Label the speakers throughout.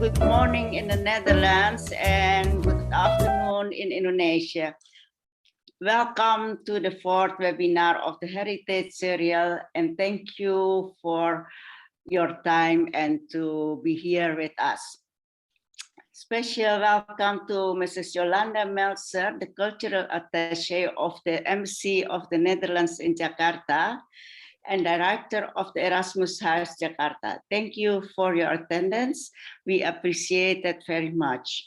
Speaker 1: good morning in the Netherlands and good afternoon in Indonesia. Welcome to the fourth webinar of the Heritage Serial, and thank you for your time and to be here with us. Special welcome to Mrs. Jolanda Meltzer, the Cultural Attaché of the Embassy of the Netherlands in Jakarta and Director of the Erasmus House Jakarta. Thank you for your attendance. We appreciate it very much.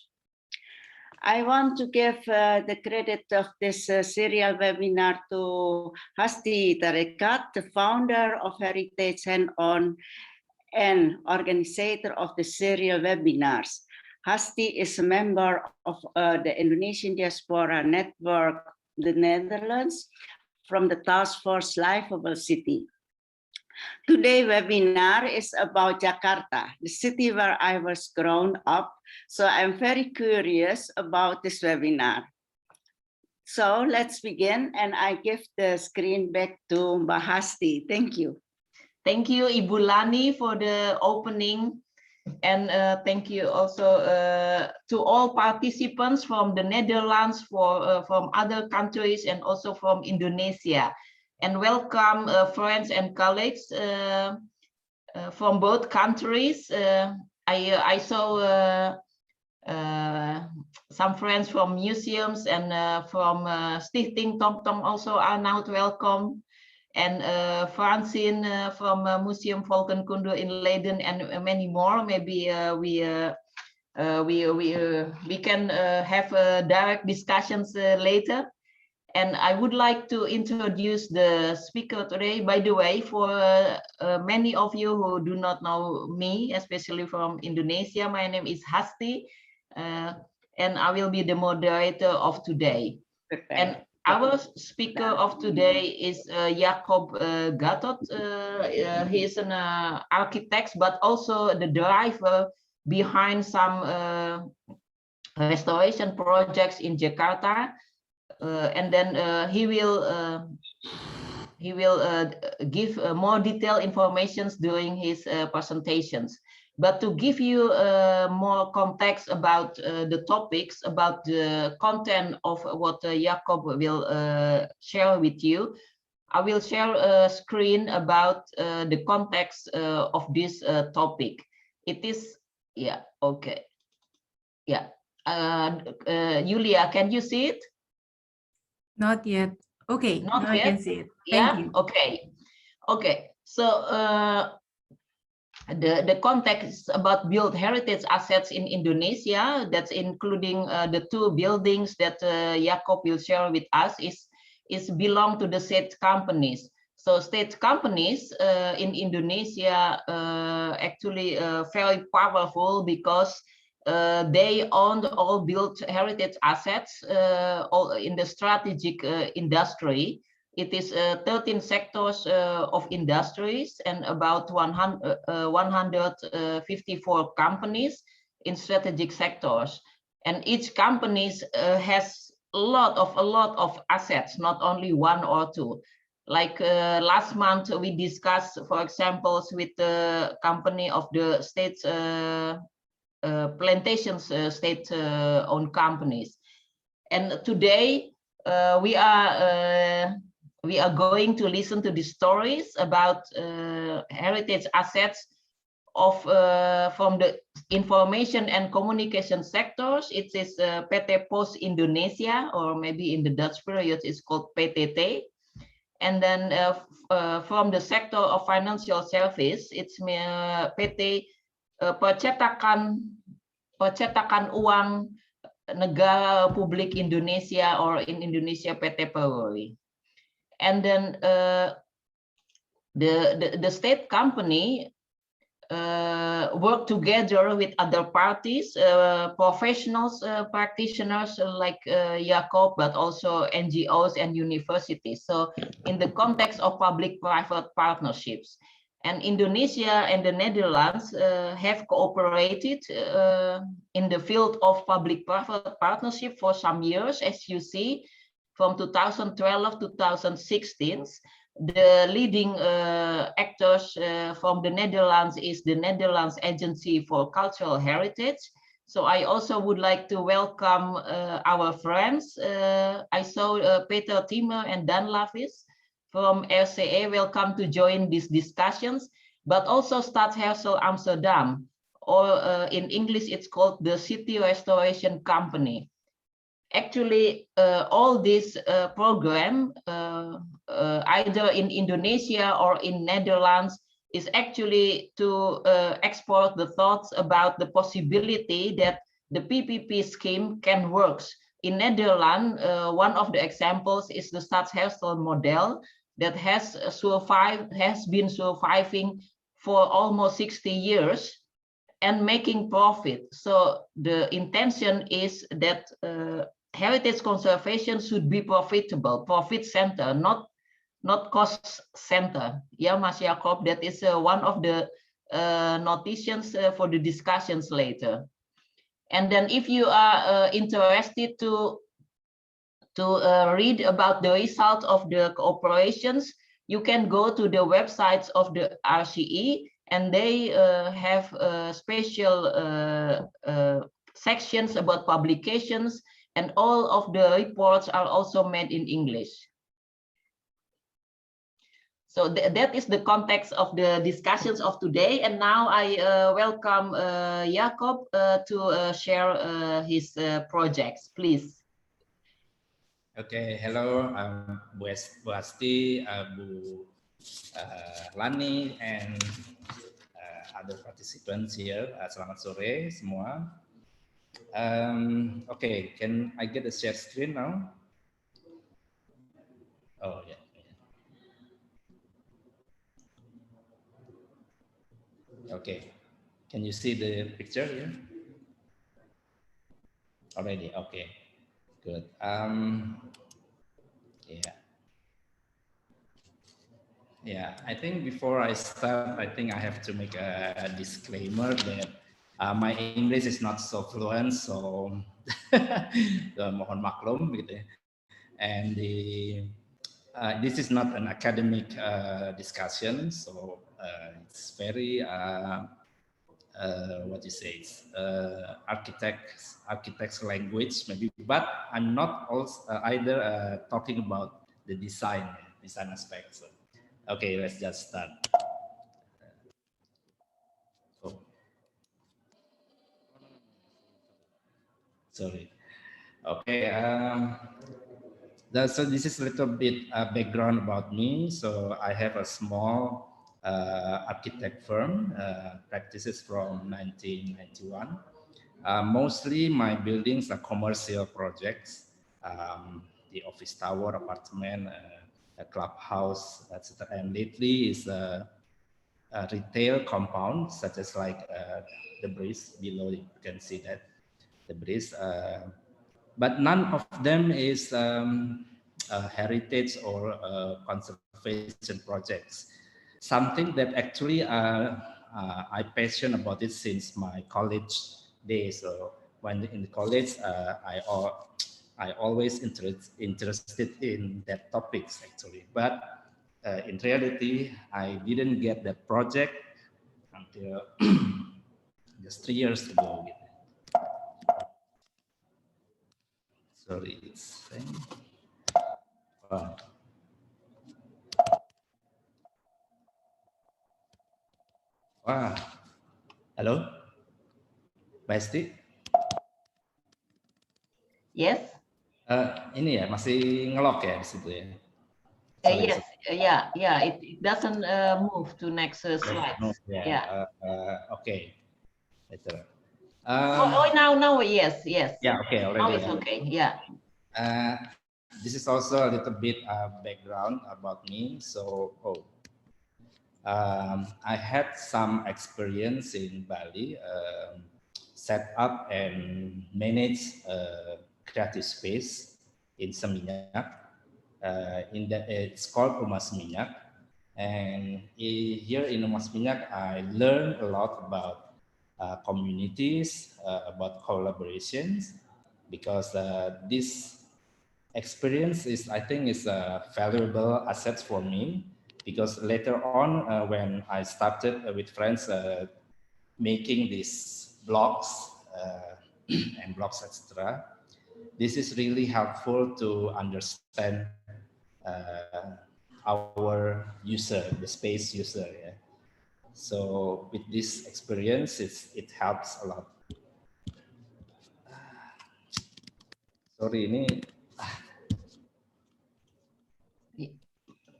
Speaker 1: I want to give the credit of this serial webinar to Hasti Tarekat, the founder of Heritage Hand-On and organizer of the serial webinars. Hasti is a member of the Indonesian Diaspora Network, the Netherlands, from the Task Force Livable City. Today's webinar is about Jakarta, the city where I was grown up. So I'm very curious about this webinar. So let's begin, and I give the screen back to Mbak Hasti. Thank you.
Speaker 2: Thank you, Ibu Lani, for the opening. And thank you also to all participants from the Netherlands, from other countries, and also from Indonesia. And welcome friends and colleagues from both countries. I saw some friends from museums and from Stichting Tongtong also are now welcome. And Francine from Museum Volkenkunde in Leiden and many more. Maybe we can have direct discussions later. And I would like to introduce the speaker today. By the way, for many of you who do not know me, especially from Indonesia, my name is Hasti, and I will be the moderator of today. And our speaker of today is Jacob Gatot. He is an architect, but also the driver behind some restoration projects in Jakarta. And then he will give more detailed information during his presentations. But to give you more context about the topics, about the content of what Jacob will share with you, I will share a screen about the context of this topic. It is, yeah, okay. Yeah. Julia, can you see it?
Speaker 3: Not yet. Okay,
Speaker 2: Not
Speaker 3: now
Speaker 2: yet.
Speaker 3: I can see it.
Speaker 2: Yeah?
Speaker 3: Thank you.
Speaker 2: Okay. Okay. So the context about built heritage assets in Indonesia, that's including the two buildings that Jacob will share with us, is belong to the state companies. So state companies in Indonesia actually very powerful because they own all built heritage assets all in the strategic industry. It is 13 sectors of industries and about 154 companies in strategic sectors. And each company has a lot of assets, not only one or two. Like last month, we discussed, for example, with the company of the state's plantations, state-owned companies. And today we are going to listen to the stories about heritage assets of from the information and communication sectors. It is PT Pos Indonesia, or maybe in the Dutch period it's called PTT. And then from the sector of financial service, it's PT Pertjetakan Uang Negara Republik Indonesia, or in Indonesia PT Peruri. And then the state company work together with other parties, professionals, practitioners like Jacob, but also NGOs and universities. So in the context of public-private partnerships. And Indonesia and the Netherlands have cooperated in the field of public-private partnership for some years, as you see, from 2012 to 2016. The leading actors from the Netherlands is the Netherlands Agency for Cultural Heritage. So I also would like to welcome our friends. I saw Peter Timmer and Dan Lavis from RCA. Welcome to join these discussions, but also Stadsherstel Amsterdam, or in English it's called the City Restoration Company. Actually, all this program, either in Indonesia or in Netherlands, is actually to export the thoughts about the possibility that the PPP scheme can work. In Netherlands, one of the examples is the Stadsherstel model that has been surviving for almost 60 years and making profit. So the intention is that heritage conservation should be profitable, profit center, not cost center. Yeah, Mas Jacob, that is one of the notations for the discussions later. And then if you are interested to read about the result of the cooperations, you can go to the websites of the RCE, and they have special sections about publications, and all of the reports are also made in English. So that is the context of the discussions of today. And now I welcome Jacob to share his projects, please.
Speaker 4: Okay, hello, Bu Asti, Bu Lani, and other participants here. Selamat sore semua. Okay, can I get a share screen now? Oh, yeah. Okay, can you see the picture here? Already, okay, good. Yeah, I think before I start, I think I have to make a disclaimer that my English is not so fluent, so mohon maklum gitu ya. And this is not an academic discussion, so it's very what you say, it's architect's language maybe, but I'm not also either talking about the design aspects. So. Okay, let's just start. Oh. Sorry. Okay. So this is a little bit background about me. So I have a small architect firm, practices from 1991. Mostly my buildings are commercial projects, the office tower, apartment, a clubhouse, etc. And lately is a retail compound, such as like the bridge below. You can see that the bridge, but none of them is heritage or conservation projects. Something that actually I passion about it since my college days. So when in the college, I always interested in that topics actually, but in reality, I didn't get that project until just 3 years ago. Sorry, it's wow. Wah, halo, Basti?
Speaker 2: Yes.
Speaker 4: Ini ya masih ngelok ya di situ ya.
Speaker 2: Yes, yeah. It doesn't move to next slide.
Speaker 4: No, yeah. Okay. Better.
Speaker 2: Now, yes.
Speaker 4: Yeah, okay, already.
Speaker 2: Now it's okay. Yeah.
Speaker 4: This is also a little bit background about me. So, I had some experience in Bali, set up and manage creative space in Seminyak. It's called Rumah Seminyak, and here in Rumah Seminyak I learned a lot about communities, about collaborations, because this experience is, I think, is a valuable asset for me, because later on when I started with friends making these blocks and blocks, etc., this is really helpful to understand our user, the space user. Yeah? So with this experience, it helps a lot. Sorry, ini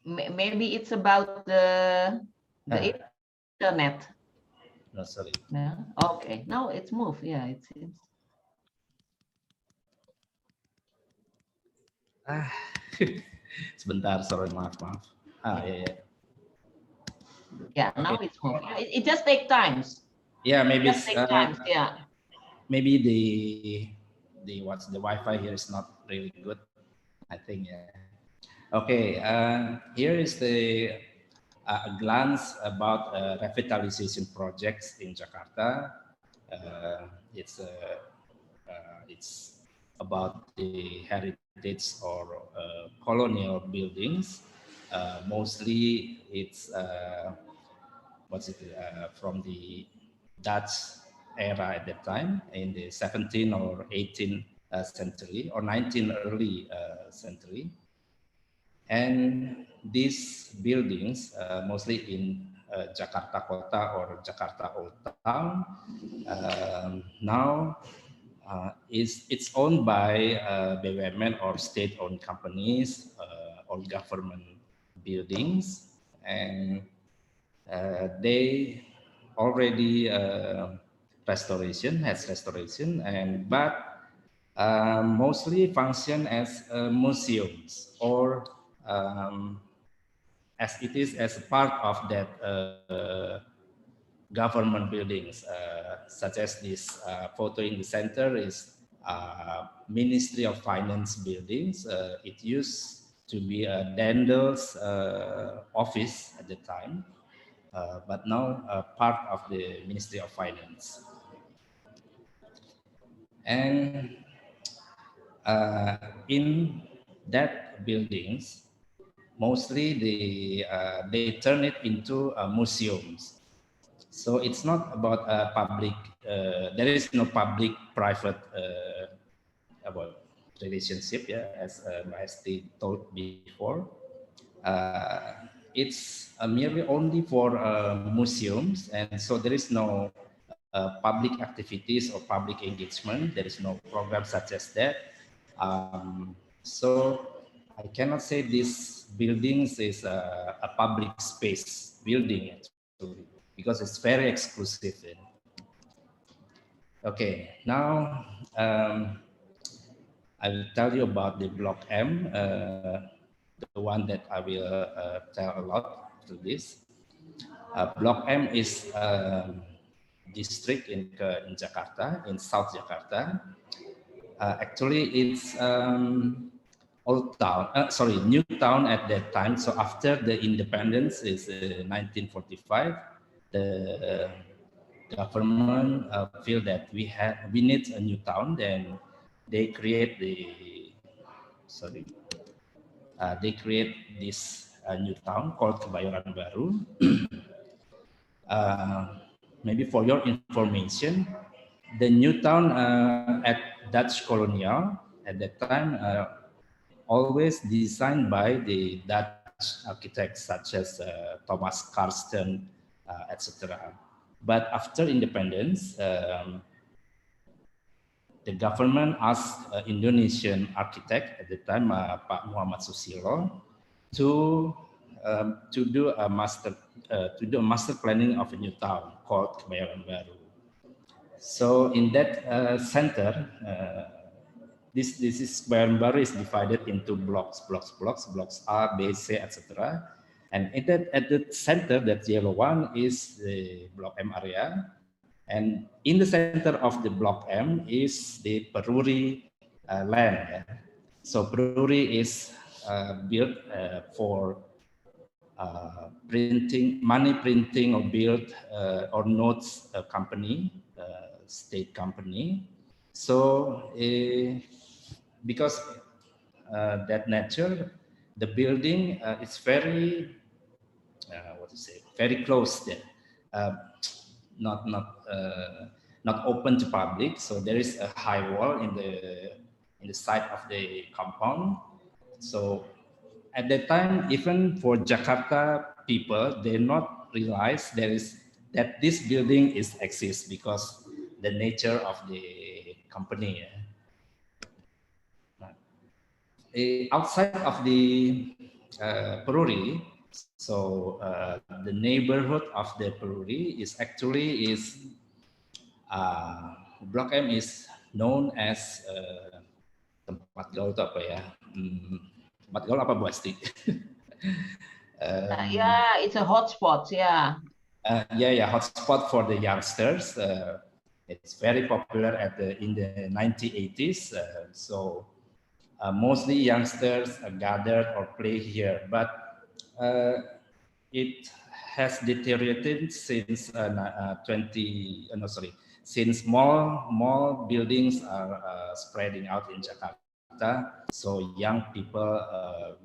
Speaker 2: maybe it's about the internet.
Speaker 4: no, sorry.
Speaker 2: No? Okay, now it's moved. Yeah, it seems.
Speaker 4: Sebentar, sorry, maaf. Yeah.
Speaker 2: Yeah, now it's moved. It just takes times.
Speaker 4: Yeah, maybe
Speaker 2: Just take times. Yeah.
Speaker 4: Maybe the Wi-Fi here is not really good, I think. Yeah. Okay, here is a glance about revitalization projects in Jakarta. It's about the heritage or colonial buildings. Mostly, it's from the Dutch era at that time in the 17th or 18th century or 19th early century. And these buildings, mostly in Jakarta Kota or Jakarta Old Town, now it's owned by BUMN or state-owned companies or government buildings, and they already has restoration, and but mostly function as museums or as it is as part of that government buildings, such as this photo in the center is Ministry of Finance buildings. It used to be a Dandel's office at the time, but now part of the Ministry of Finance. And in that buildings, mostly they turn it into museums. So it's not about public. There is no public-private about relationship. Yeah, as Maestri told before, it's merely only for museums, and so there is no public activities or public engagement. There is no program such as that. So I cannot say this buildings is a public space building actually, because it's very exclusive. Okay, now I will tell you about the Block M, the one that I will tell a lot to this. Block M is district in Jakarta, in South Jakarta. Actually, it's old town, new town at that time. So after the independence is 1945, the government feel that we need a new town. Then they create they create this new town called Kebayoran Baru. Maybe for your information, the new town at Dutch colonial at that time always designed by the Dutch architects such as Thomas Karsten, etc. But after independence, the government asked Indonesian architect at the time, Pak Muhammad Susilo, to do a master planning of a new town called Kebayoran Baru. So in that center, this Kebayoran Baru is divided into blocks A, B, C, etc. And at the center, that yellow one is the Block M area. And in the center of the Block M is the Peruri land. So Peruri is built for money printing or build or notes company, state company. So because that nature, the building is very, what to say, very close there, not not open to public. So there is a high wall in the side of the compound. So at that time, even for Jakarta people, they not realize that this building exists because the nature of the company. Outside of the Peruri, so the neighborhood of the Peruri is actually Blok M is known as tempat gaul itu apa ya? Tempat gaul apa Bu Asti?
Speaker 2: Yeah, it's a hotspot. Yeah.
Speaker 4: Yeah, hotspot for the youngsters. It's very popular in the 1980s. So mostly youngsters gathered or play here, but it has deteriorated since since mall buildings are spreading out in Jakarta. So young people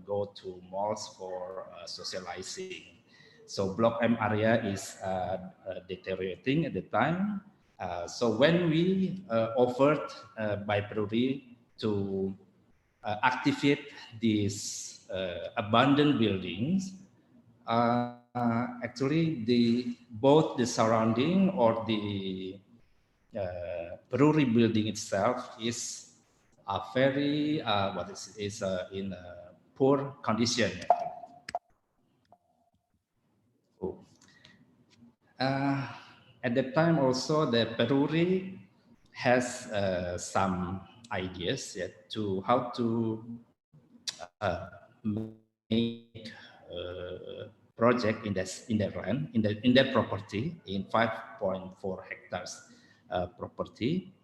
Speaker 4: go to malls for socializing. So Block M area is deteriorating at the time. So when we offered by Peruri to activate these abandoned buildings, actually both the surrounding or the Peruri building itself is a very in a poor condition. At that time also the Peruri has some ideas to how to make project in that land, in that property, in 5.4 hectares property.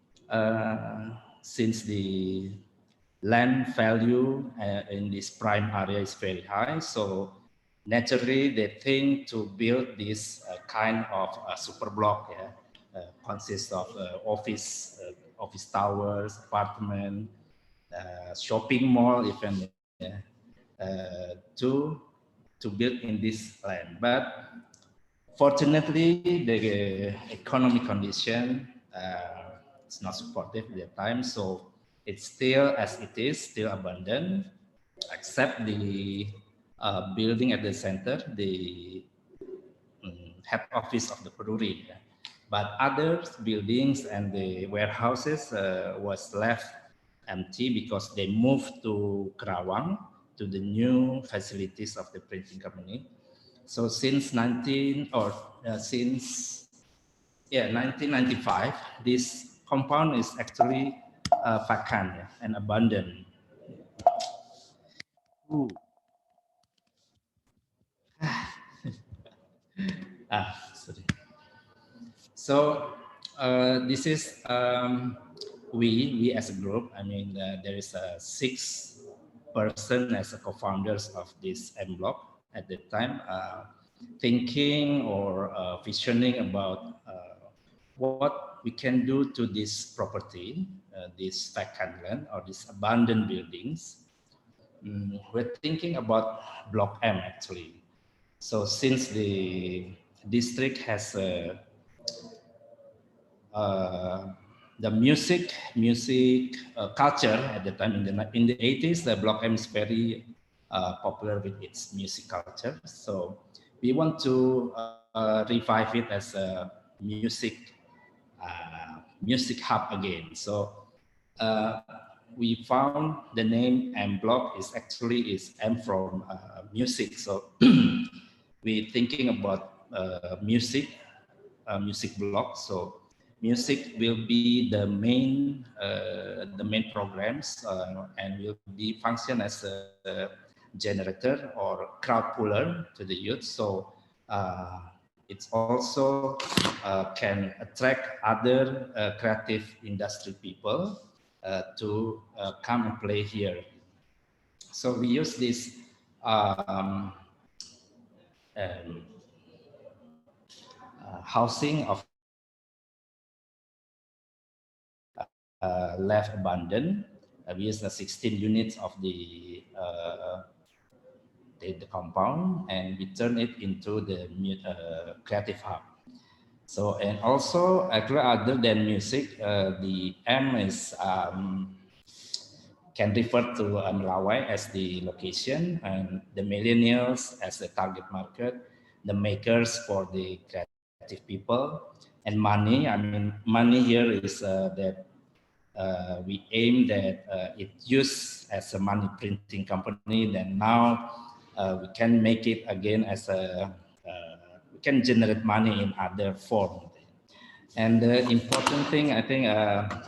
Speaker 4: Since the land value in this prime area is very high, so naturally they think to build this kind of super block. Consists of office towers, apartment, shopping mall, even to build in this land. But fortunately, the economic condition is not supportive at that time, so it's still as it is, still abandoned, except the building at the center, the head office of the Peruri. But other buildings and the warehouses was left empty because they moved to Kerawang, to the new facilities of the printing company. So since 1995, this compound is actually vacant and abandoned. Sorry. So this is we as a group. I mean, there is 6 person as a co-founders of this MBloc at the time, thinking or visioning about what we can do to this property, this vacant land or these abandoned buildings. We're thinking about Block M actually. So since the district has the music culture at the time in the 80s, the Block M is very popular with its music culture. So we want to revive it as a music hub again. So we found the name MBloc is M from music. So we're thinking about music block. So music will be the main programs and will be function as a generator or crowd puller to the youth. So it's also can attract other creative industry people to come and play here. So we use this housing of left abandoned we use the 16 units of the compound, and we turn it into the creative hub. So, and also actually other than music, the M is can refer to Melawai as the location, and the millennials as the target market, the makers for the creative people, and money. I mean, money here is that we aim that it's used as a money printing company. Then now we can make it again as a we can generate money in other form. And the important thing, I think,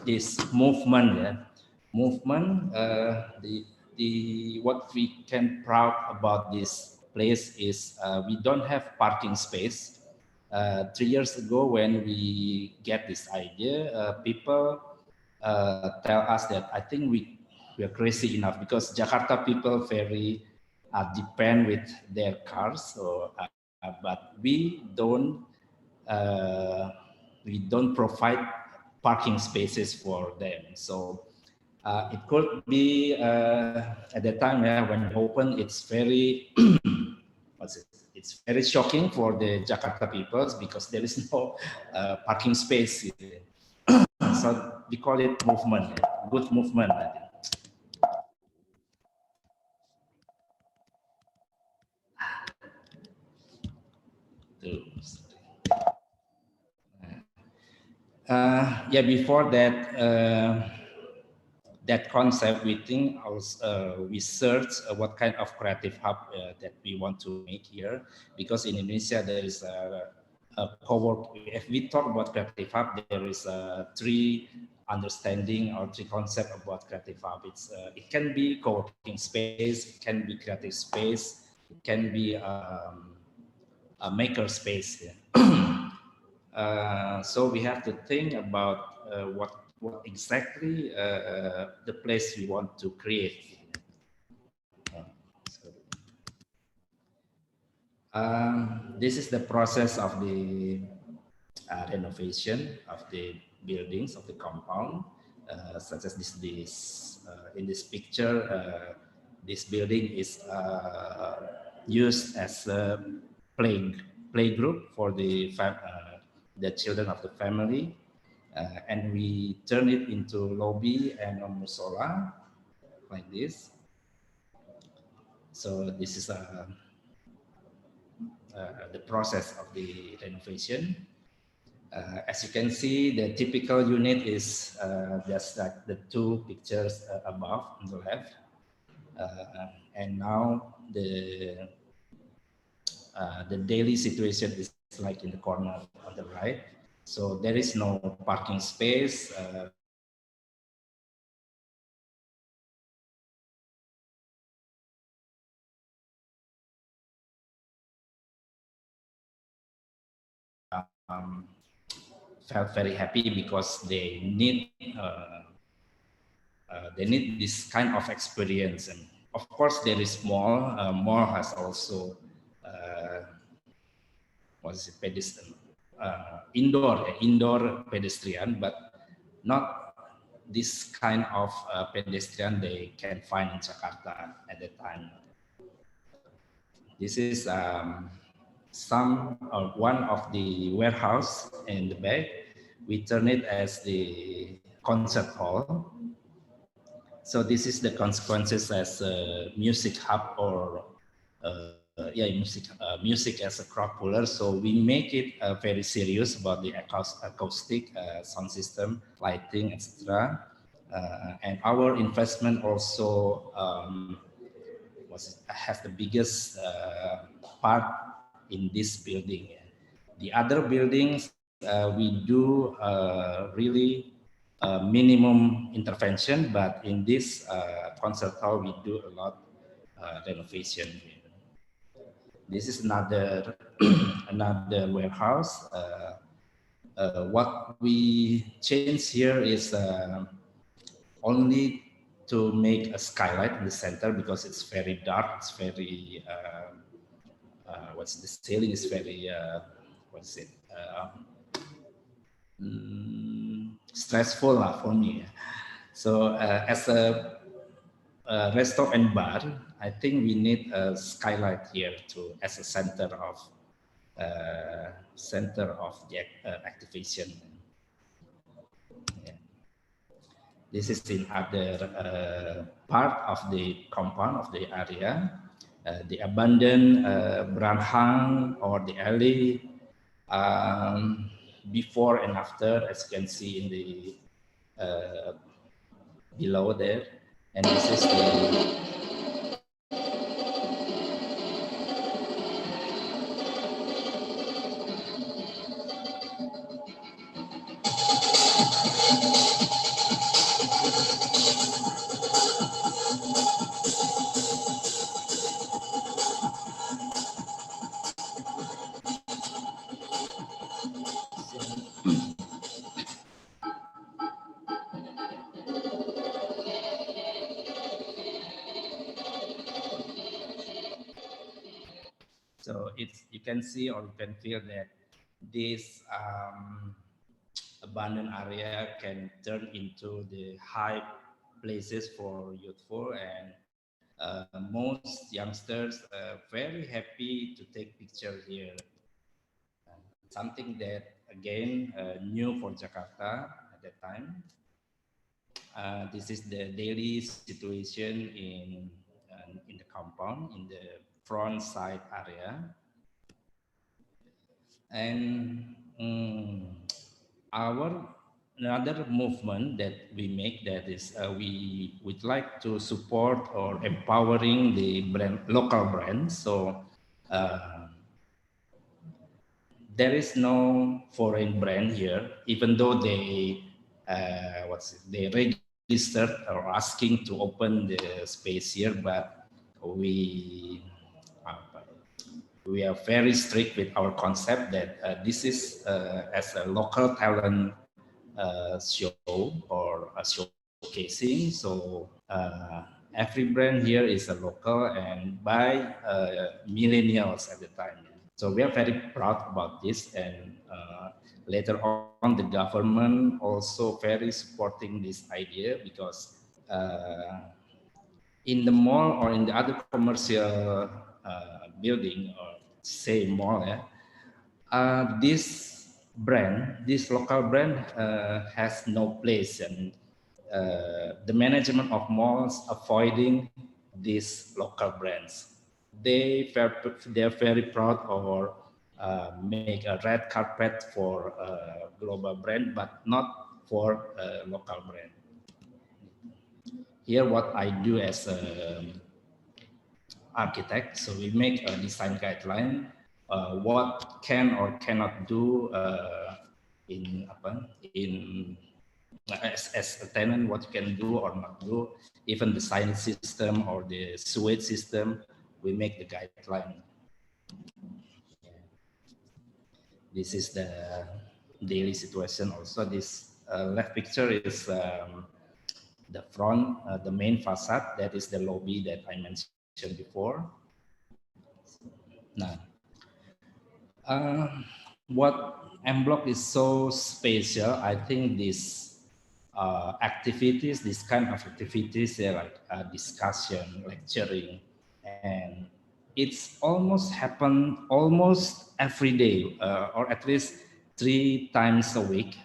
Speaker 4: is movement. Yeah, movement. What we can proud about this place is we don't have parking space. 3 years ago, when we get this idea, people tell us that I think we are crazy enough, because Jakarta people very depend with their cars. So, but we don't provide parking spaces for them. So it could be at the time when we open, it's very it's very shocking for the Jakarta peoples, because there is no parking space. So we call it movement, good movement. Yeah, before that, that concept, we think also, we search what kind of creative hub that we want to make here, because in Indonesia there is a co-work. If we talk about creative hub, there is three understanding or three concept about creative hub. It can be co-working space, it can be creative space, it can be a maker space. Yeah. So we have to think about what exactly the place we want to create. This is the process of the renovation of the buildings of the compound, such as this in this picture. This building is used as a play group for the children of the family, and we turn it into lobby and a musola like this. So this is the process of the renovation. As you can see, the typical unit is just like the two pictures above on the left. And now the daily situation is like in the corner on the right. So there is no parking space. Felt very happy because they need this kind of experience. And of course, there is more. More has also pedestrian, indoor pedestrian, but not this kind of pedestrian they can find in Jakarta at the time. This is one of the warehouse in the back. We turn it as the concert hall. So this is the consequences as a music hub, or music as a crowd puller. So we make it very serious about the acoustic sound system, lighting, etc. And our investment also has the biggest part in this building. The other buildings we do really minimum intervention, but in this concert hall we do a lot renovation. This is another another warehouse. What we change here is only to make a skylight in the center, because it's very dark. It's very the ceiling is very stressful for me. So as a restaurant and bar, I think we need a skylight here to as a center of the activation. Yeah. This is in other part of the compound of the area. The abandoned Branhang or the alley before and after, as you can see in the below there, and this is the so it's, you can see or you can feel that this abandoned area can turn into the high places for youthful, and most youngsters are very happy to take picture here. Something that again new for Jakarta at that time. This is the daily situation in the compound, in the front side area. And another movement that we make, that is we would like to support or empowering the local brands. So there is no foreign brand here, even though they they registered or asking to open the space here, but we are very strict with our concept that this is as a local talent show or a showcasing. So every brand here is a local and by millennials at the time. So we are very proud about this, and later on the government also very supporting this idea, because in the mall or in the other commercial building, or say mall, this local brand has no place, and the management of malls avoiding these local brands. They are very proud or make a red carpet for a global brand, but not for a local brand. Here, what I do as an architect, so we make a design guideline, what can or cannot do as a tenant, what you can do or not do, even the sign system or the sewage system, we make the guideline. This is the daily situation. Also, this left picture is the front, the main facade. That is the lobby that I mentioned before. Now, what MBloc is so special, I think this activities, this kind of activities, they're like discussion, lecturing, and it's almost happen almost every day, or at least 3 times a week.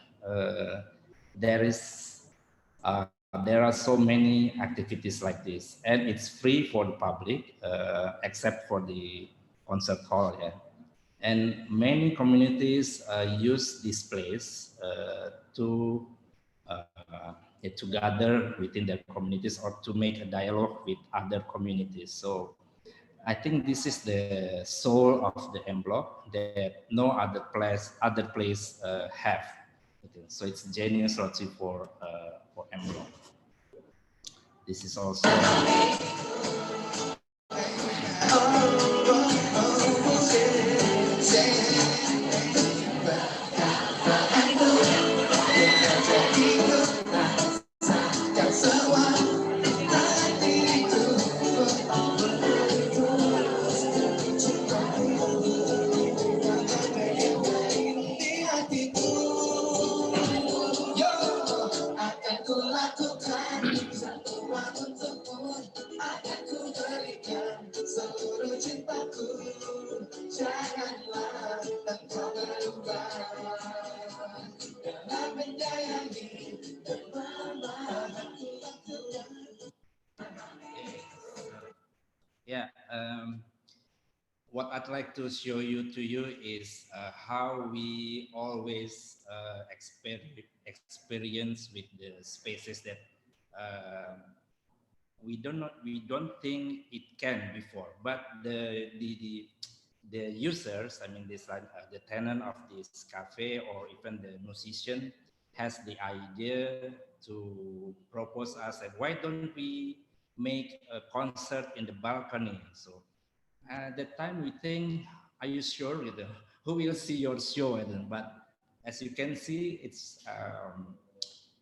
Speaker 4: There are so many activities like this, and it's free for the public, except for the concert hall. Yeah. And many communities use this place to gather within their communities or to make a dialogue with other communities. So I think this is the soul of the MBloc that no other place have. So it's genius logic for MBloc. This is also. Yeah, what I'd like to show you is how we always experience with the spaces that we don't think it can before, but the users, I mean, this the tenant of this cafe or even the musician has the idea to propose us that why don't we make a concert in the balcony? So at that time we think, are you sure? Who will see your show? But as you can see, it's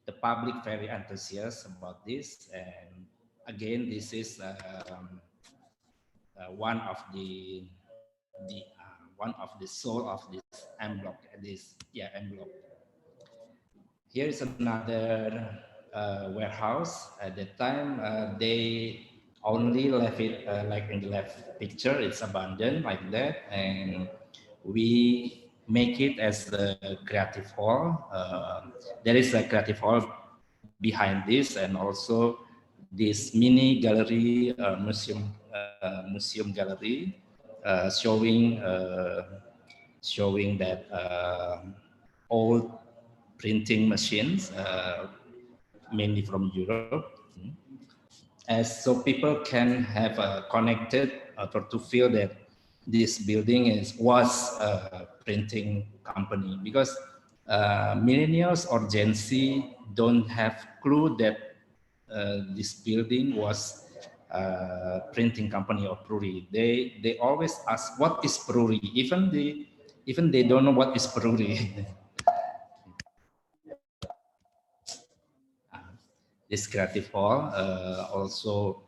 Speaker 4: the public very enthusiastic about this. And again, this is one of the soul of this MBloc. MBloc. Here is another warehouse. At the time, they only left it like in the left picture. It's abandoned like that, and we make it as a creative hall. There is a creative hall behind this, and also this mini gallery, museum gallery, showing that old printing machines, mainly from Europe, as so people can have connected to feel that this building was a printing company, because millennials or Gen Z don't have clue that this building was a printing company or brewery. They always ask, what is brewery? Even they don't know what is brewery. This creative hall also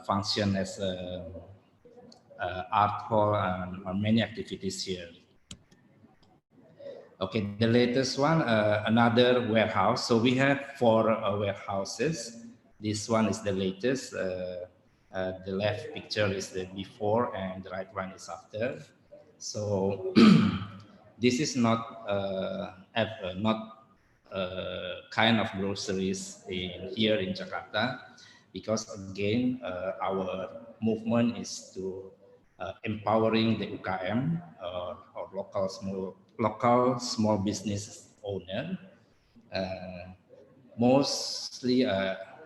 Speaker 4: function as a art hall and many activities here. Okay, the latest one, another warehouse. So we have 4 warehouses. This one is the latest. The left picture is the before and the right one is after. So this is not kind of groceries here in Jakarta, because again our movement is to empowering the UKM or local small business owner. Mostly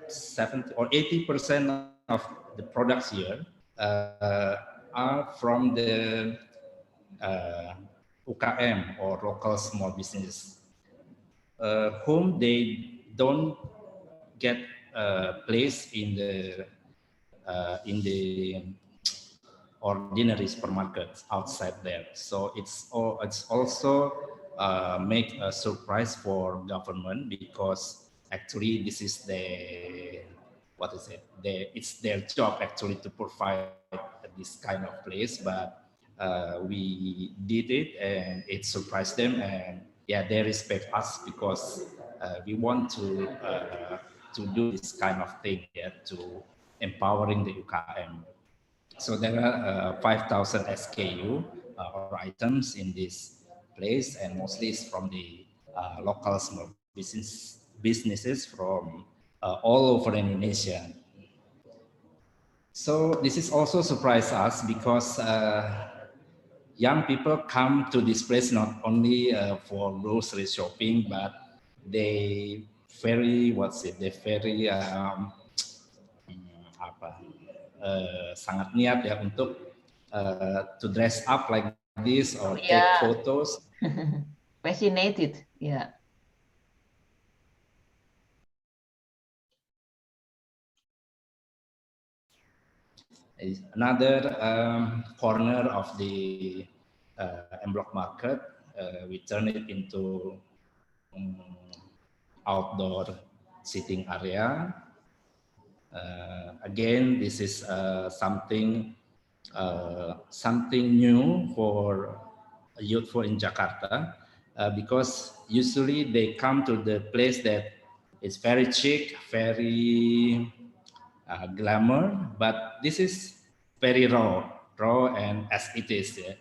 Speaker 4: 70 or 80% of the products here are from the UKM or local small business, whom they don't get placed in the ordinary supermarkets outside there. So it's also make a surprise for government, because actually this is it's their job actually to provide this kind of place, but we did it and it surprised them, and yeah, they respect us because we want to do this kind of thing, to empowering the UKM. So there are 5,000 SKU or items in this place, and mostly it's from the local small businesses from all over Indonesia. So this is also surprised us, because young people come to this place not only for grocery shopping, but they very sangat niat ya untuk to dress up like this or take photos.
Speaker 2: Fascinated, yeah.
Speaker 4: Another corner of the MBloc market, we turn it into outdoor sitting area. Again, this is something new for youthful in Jakarta, because usually they come to the place that is very chic, very glamour, but this is very raw and as it is. Yeah.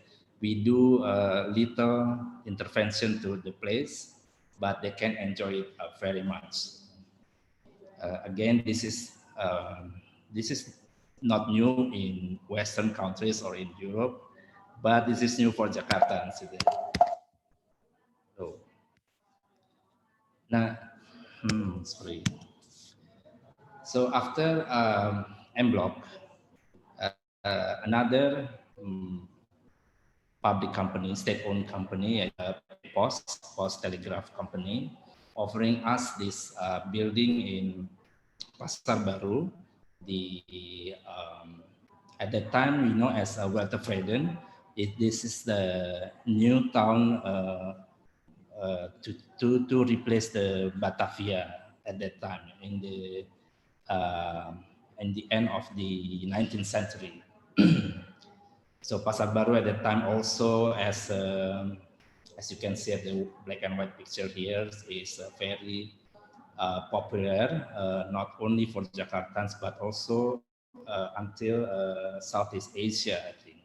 Speaker 4: we do a little intervention to the place, but they can enjoy it very much. Again, this is not new in Western countries or in Europe, but this is new for Jakarta. So, now, sorry. So after MBloc, another public company, state-owned company, Pos Telegraph Company, offering us this building in Pasar Baru, at that time we know as Weltevreden. This is the new town to replace the Batavia at that time in the end of the 19th century. So Pasar Baru at that time also, as you can see at the black and white picture here, is very popular, not only for Jakartans, but also until Southeast Asia, I think.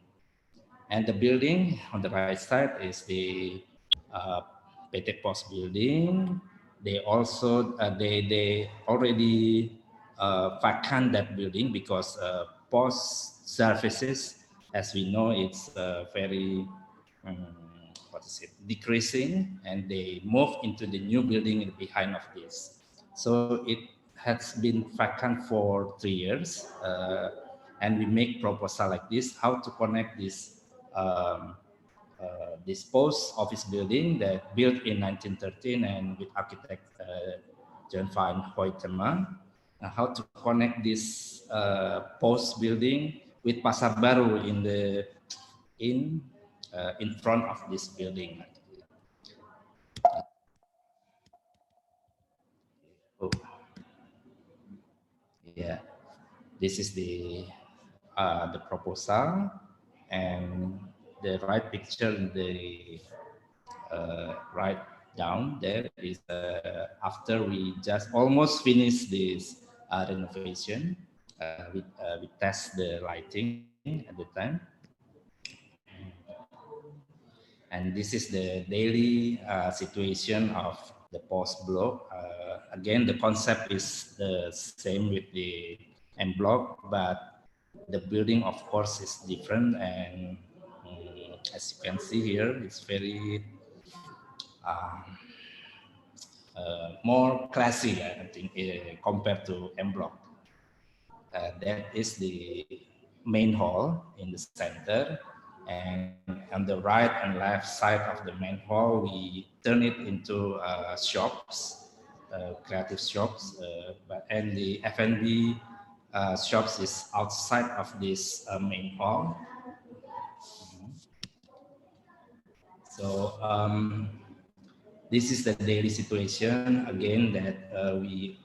Speaker 4: And the building on the right side is the PT Pos building. They also, they already vacant that building because Pos services, as we know, it's very, decreasing, and they move into the new building behind of this. So it has been vacant for 3 years, and we make proposal like this, how to connect this this post office building that built in 1913 and with architect Johan van Hoytema, how to connect this post building with Pasar Baru in front of this building. Oh. Yeah, this is the proposal, and the right picture in the right down there is after we just almost finished this renovation. We test the lighting at the time, and this is the daily situation of the Pos Bloc. Again, the concept is the same with the MBloc, but the building, of course, is different. And as you can see here, it's very more classy, I think, compared to MBloc. That is the main hall in the center. And on the right and left side of the main hall, we turn it into shops, creative shops, and the F&B shops is outside of this main hall. So this is the daily situation again, that we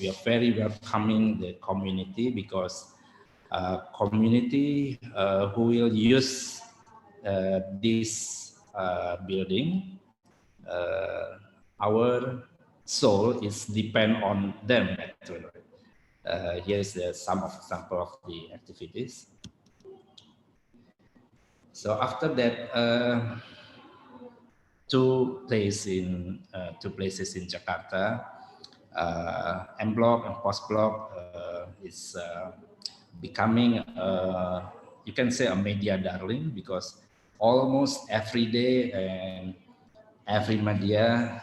Speaker 4: are very welcoming the community, because community who will use this building, our soul is depend on them actually. Here is some example of the activities. So after that, two places in Jakarta, MBloc and Pos Bloc is becoming, you can say, a media darling, because almost every day and every media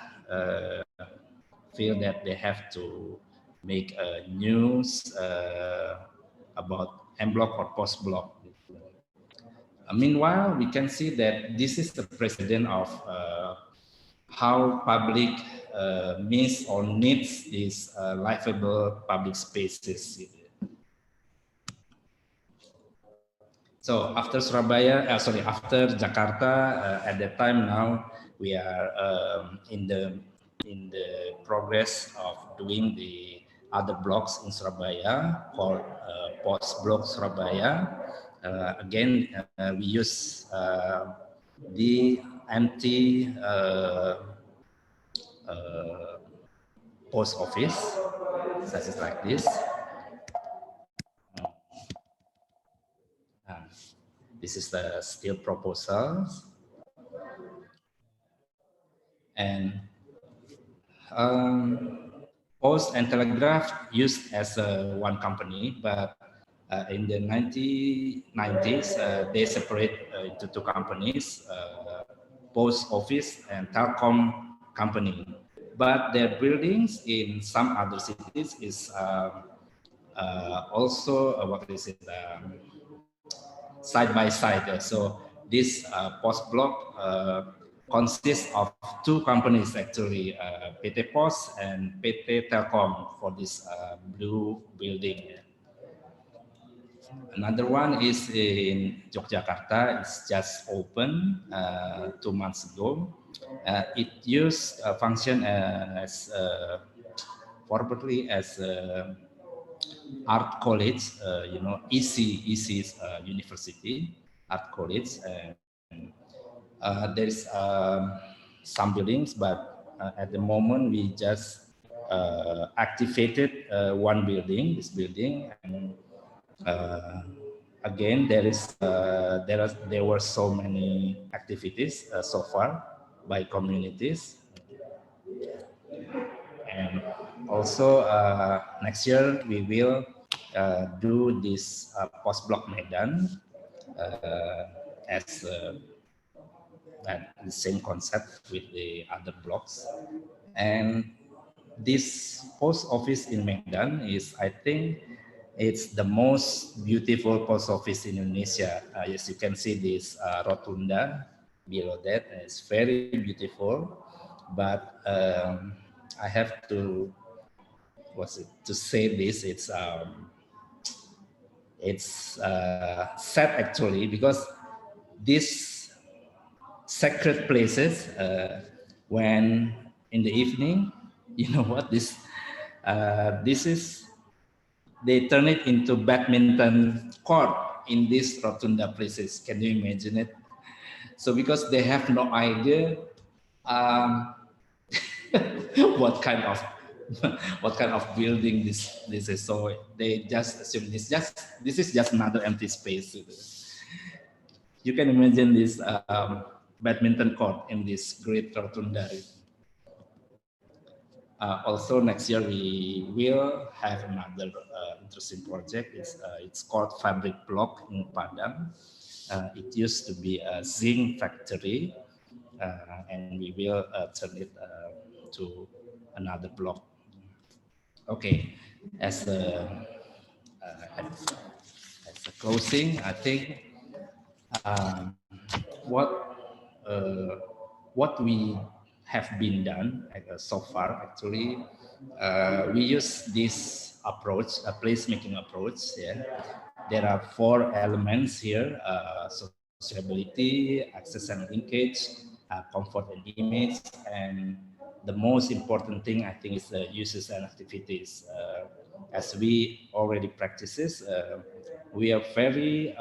Speaker 4: feel that they have to make news about MBloc or Pos Bloc. Meanwhile, we can see that this is the precedent of how public means or needs these livable public spaces. So after after Jakarta, at that time now we are in the progress of doing the other blocks in Surabaya called Pos Bloc Surabaya. Again, we use the empty post office, such as like this. This is the steel proposals. And Post and Telegraph used as one company, but in the 1990s, they separate into two companies, Post Office and Telkom company. But their buildings in some other cities is also what is it, side by side. So this Pos Bloc consists of two companies actually, PT Pos and PT Telkom for this blue building. Another one is in Yogyakarta. It's just opened 2 months ago. It used function as formerly as art college, EC University Art College, and there's some buildings, but at the moment we just activated one building, this building, and again there were so many activities so far by communities. And also next year we will do this Pos Bloc Medan as the same concept with the other blocks. And this post office in Medan is, I think, it's the most beautiful post office in Indonesia. As you can see, this rotunda below that is very beautiful. But I have to say this. It's sad actually, because these sacred places, when in the evening, you know what this is, they turn it into badminton court in these rotunda places. Can you imagine it? So because they have no idea what kind of building this is, so they just assume this is just another empty space. You can imagine this badminton court in this great rotunda. Also next year we will have another interesting project. It's called Fabric Block in Padang. It used to be a zinc factory, and we will turn it to another block. Okay, as a closing, I think what we have been done so far, actually, we use this approach, a placemaking approach. Yeah, there are 4 elements here: sociability, access and linkage, comfort and image, and the most important thing, I think, is the uses and activities. As we already practices, we are very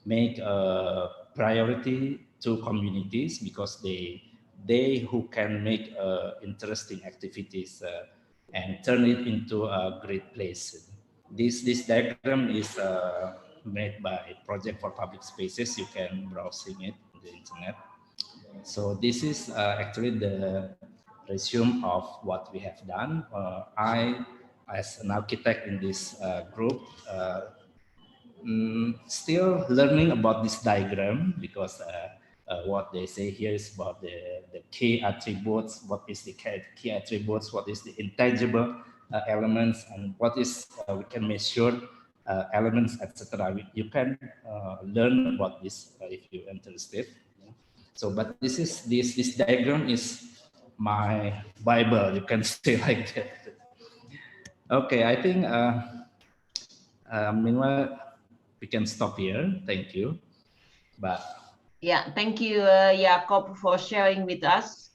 Speaker 4: make a priority to communities, because they who can make interesting activities and turn it into a great place. This diagram is made by Project for Public Spaces. You can browsing it on the internet. So this is actually the resume of what we have done. I, as an architect in this group, still learning about this diagram, because what they say here is about the key attributes. What is the key attributes? What is the intangible elements, and what is we can measure elements, etc. You can learn about this if you're interested. So, but this diagram is my Bible. You can say like that. Okay, I think meanwhile we can stop here. Thank you. But
Speaker 2: yeah, thank you, Jacob, for sharing with us.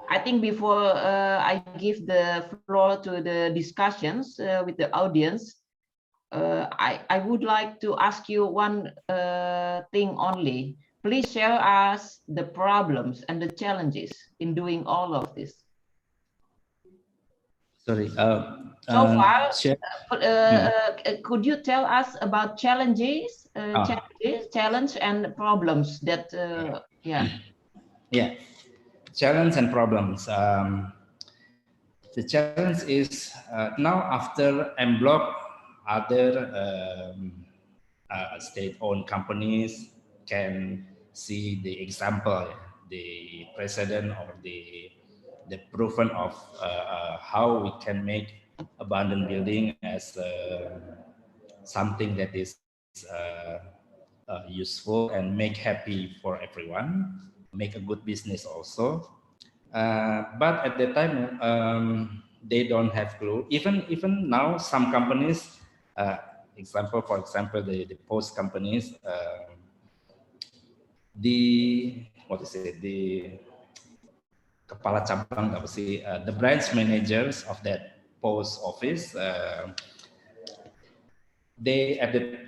Speaker 2: I think before I give the floor to the discussions with the audience, I would like to ask you one thing only. Please share us the problems and the challenges in doing all of this.
Speaker 4: Sorry.
Speaker 2: So far,
Speaker 4: Yeah.
Speaker 2: could you tell us about challenges, challenge and problems that, yeah.
Speaker 4: Yeah, challenge and problems. The challenge is now after MBloc, other state-owned companies can see the example, the precedent or the proven of how we can make abandoned building as something that is useful and make happy for everyone, make a good business also. But at that time, they don't have clue. Even now, some companies, for example, the post companies, the kepala cabang apa sih, the branch managers of that post office, they at the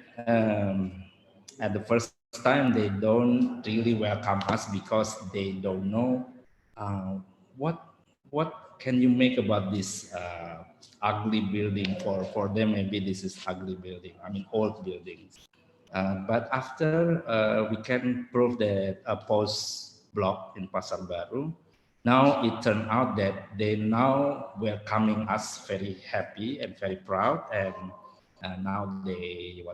Speaker 4: first time they don't really welcome us because they don't know what can you make about this ugly building. For them maybe this is ugly building, I mean old buildings, but after we can prove that a Pos Bloc in Pasar Baru, now it turned out that they now welcoming us very happy and very proud, and now they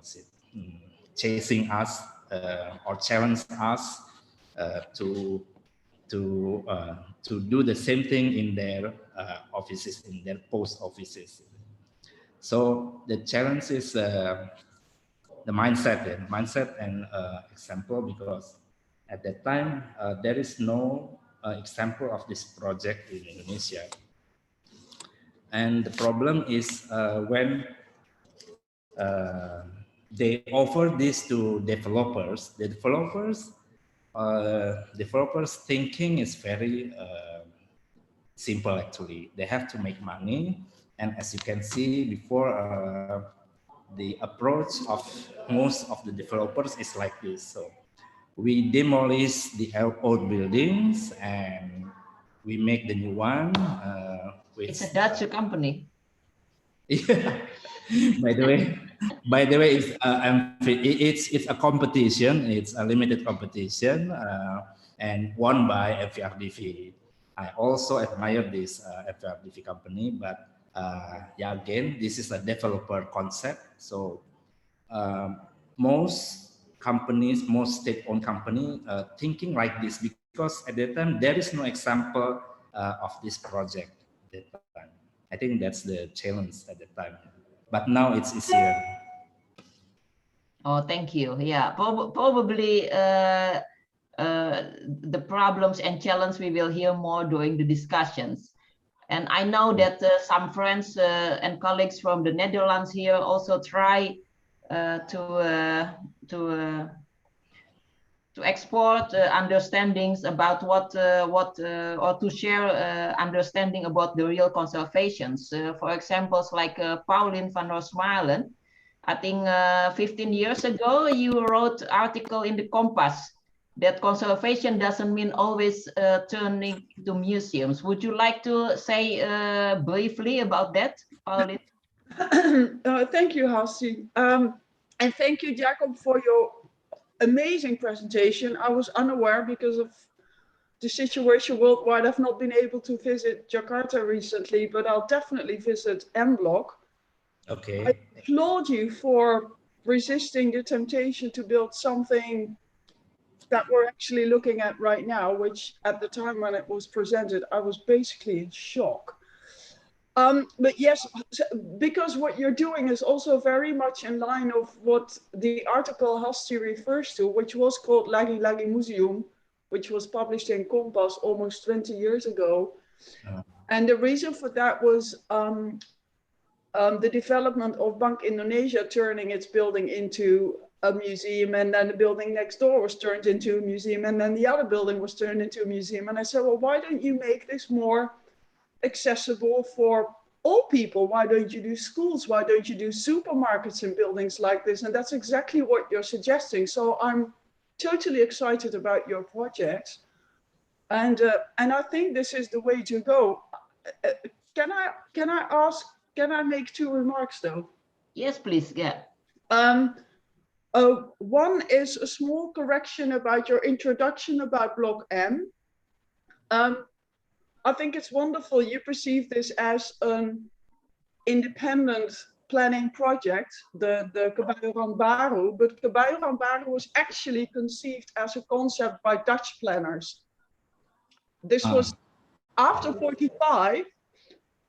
Speaker 4: chasing us or challenge us to do the same thing in their offices, in their post offices. So the challenge is the mindset and example, because at that time there is no example of this project in Indonesia. And the problem is when they offer this to developers, the developers thinking is very simple actually. They have to make money, and as you can see before, the approach of most of the developers is like this. So we demolish the old buildings and we make the new one.
Speaker 2: It's a Dutch company.
Speaker 4: Yeah. By the way, it's a competition. It's a limited competition and won by FVRDV. I also admire this FVRDV company, but yeah, again, this is a developer concept. So most companies, most state-owned company thinking like this, because at that time there is no example of this project at that time. I think that's the challenge at the time, but now it's easier.
Speaker 2: Oh, thank you. Yeah, probably the problems and challenges we will hear more during the discussions. And I know that some friends and colleagues from the Netherlands here also try to export understandings about what or to share understanding about the real conservations. For example, like Pauline van Roosmalen, I think 15 years ago, you wrote article in the Compass that conservation doesn't mean always turning to museums. Would you like to say briefly about that, Pauline?
Speaker 5: Thank you, Hasi. And thank you, Jacob, for your amazing presentation. I was unaware because of the situation worldwide. I've not been able to visit Jakarta recently, but I'll definitely visit MBloc.
Speaker 4: Okay.
Speaker 5: I applaud you for resisting the temptation to build something that we're actually looking at right now, which at the time when it was presented, I was basically in shock. But yes, because what you're doing is also very much in line of what the article Hasti refers to, which was called Lagi-Lagi Museum, which was published in Kompas almost 20 years ago. And the reason for that was the development of Bank Indonesia turning its building into a museum, and then the building next door was turned into a museum, and then the other building was turned into a museum. And I said, well, why don't you make this more accessible for all people? Why don't you do schools? Why don't you do supermarkets in buildings like this? And that's exactly what you're suggesting. So I'm totally excited about your project. And I think this is the way to go. can I ask? Can I make 2 remarks though?
Speaker 2: Yes, please. Yeah.
Speaker 5: One is a small correction about your introduction about Block M. I think it's wonderful you perceive this as an independent planning project, the Kebayoran Baru, but Kebayoran Baru was actually conceived as a concept by Dutch planners. This was after 45,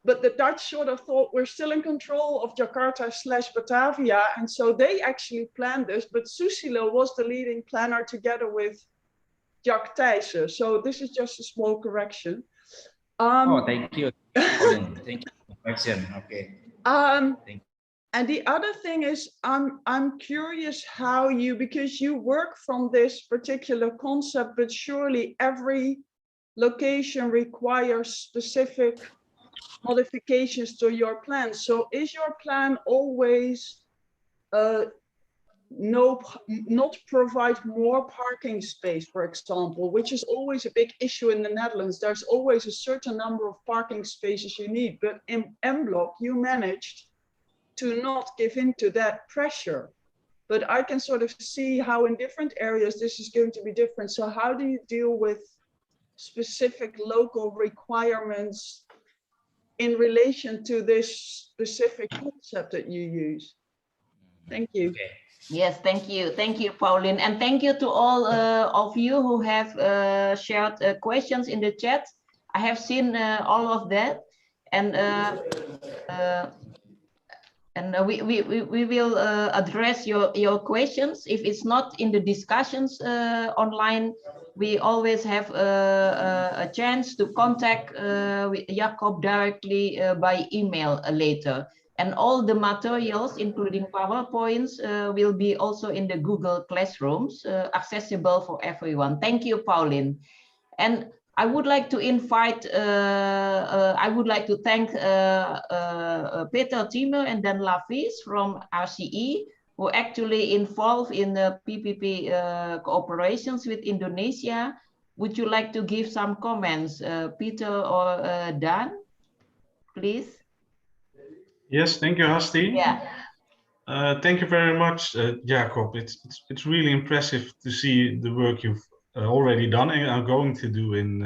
Speaker 5: but the Dutch sort of thought we're still in control of Jakarta / Batavia, and so they actually planned this, but Susilo was the leading planner together with Jack Thijssen. So this is just a small correction.
Speaker 4: Oh, thank you. Colin. Thank you for the question. Okay.
Speaker 5: And the other thing is, I'm curious how you, because you work from this particular concept, but surely every location requires specific modifications to your plan. So is your plan always not provide more parking space, for example, which is always a big issue in the Netherlands. There's always a certain number of parking spaces you need, but in MBloc you managed to not give in to that pressure. But I can sort of see how in different areas this is going to be different. So how do you deal with specific local requirements in relation to this specific concept that you use? Thank you.
Speaker 4: Okay.
Speaker 2: Yes, thank you. Thank you, Pauline. And thank you to all of you who have shared questions in the chat. I have seen all of that. And we will address your questions. If it's not in the discussions online, we always have a chance to contact Jacob directly by email later. And all the materials, including PowerPoints, will be also in the Google Classrooms, accessible for everyone. Thank you, Pauline. And I would like to invite, I would like to thank Peter Thieme and Dan Lavis from RCE, who actually involved in the PPP cooperations with Indonesia. Would you like to give some comments, Peter or Dan, please?
Speaker 6: Yes, thank you, Hasti.
Speaker 2: Yeah.
Speaker 6: Thank you very much, Jacob. It's really impressive to see the work you've already done and are going to do in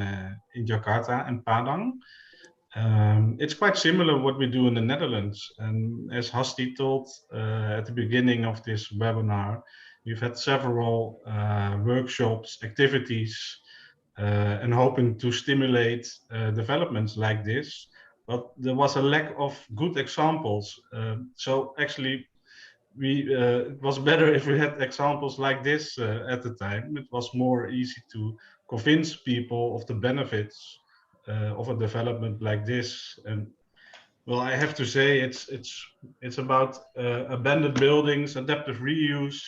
Speaker 6: Jakarta and Padang. It's quite similar what we do in the Netherlands. And as Hasti told at the beginning of this webinar, we've had several workshops, activities, and hoping to stimulate developments like this. But there was a lack of good examples. So actually, it was better if we had examples like this at the time. It was more easy to convince people of the benefits of a development like this. And well, I have to say it's about abandoned buildings, adaptive reuse,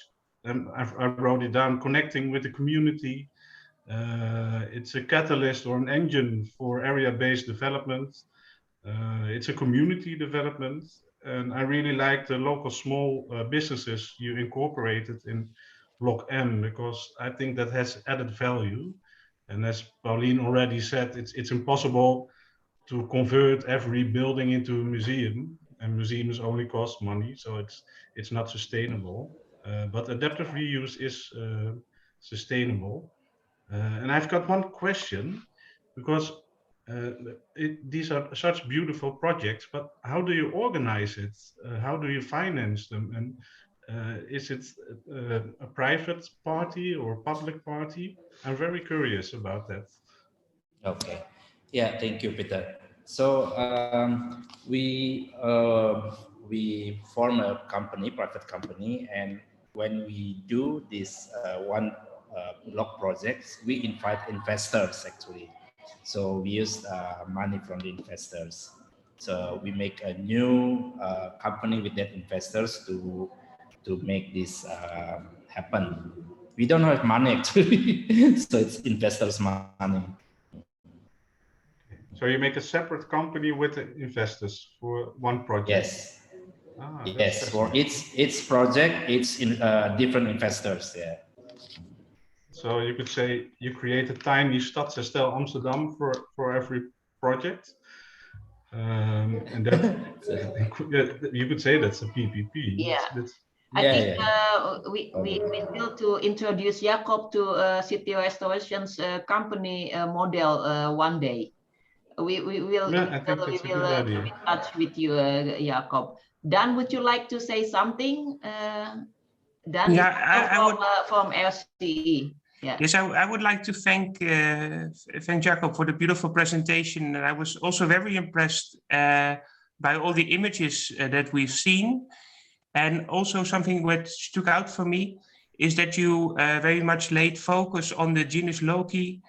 Speaker 6: and I wrote it down, connecting with the community. It's a catalyst or an engine for area-based development. It's a community development, and I really like the local small businesses you incorporated in Block M, because I think that has added value. And as Pauline already said, it's impossible to convert every building into a museum, and museums only cost money, so it's not sustainable. But adaptive reuse is sustainable. And I've got one question, because these are such beautiful projects, but how do you organize it? How do you finance them? And is it a private party or public party? I'm very curious about that.
Speaker 4: Okay. Yeah, thank you, Peter. So we form a company, private company, and when we do this one block projects, we invite investors actually. So we use money from the investors. So we make a new company with that investors to make this happen. We don't have money actually, so it's investors' money.
Speaker 6: So you make a separate company with the investors for one project?
Speaker 4: Yes. Yes, for each project, it's in different investors. Yeah.
Speaker 6: So you could say you create a tiny Stadsherstel Amsterdam for every project? And that you could say that's a PPP.
Speaker 2: Yeah.
Speaker 6: That's
Speaker 2: I
Speaker 4: Yeah,
Speaker 2: think
Speaker 4: yeah.
Speaker 2: we still to introduce Jacob to city restorations company model one day. We will
Speaker 6: I think that's a good idea.
Speaker 2: keep in touch with you, Jacob. Dan, would you like to say something? Dan,
Speaker 7: Yeah, I would.
Speaker 2: From RCE. Yeah.
Speaker 7: Yes, I would like to thank Jacob for the beautiful presentation. And I was also very impressed by all the images that we've seen. And also something which stuck out for me is that you very much laid focus on the genus loci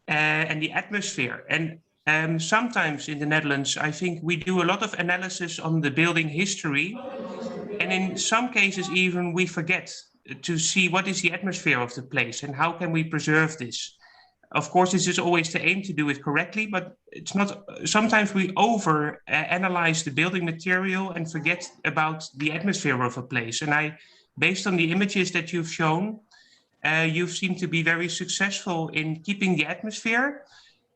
Speaker 7: and the atmosphere. And sometimes in the Netherlands, I think we do a lot of analysis on the building history. And in some cases, even we forget to see what is the atmosphere of the place and how can we preserve this. Of course, this is always the aim to do it correctly, but it's not. Sometimes we over analyze the building material and forget about the atmosphere of a place. And based on the images that you've shown, you seem to be very successful in keeping the atmosphere,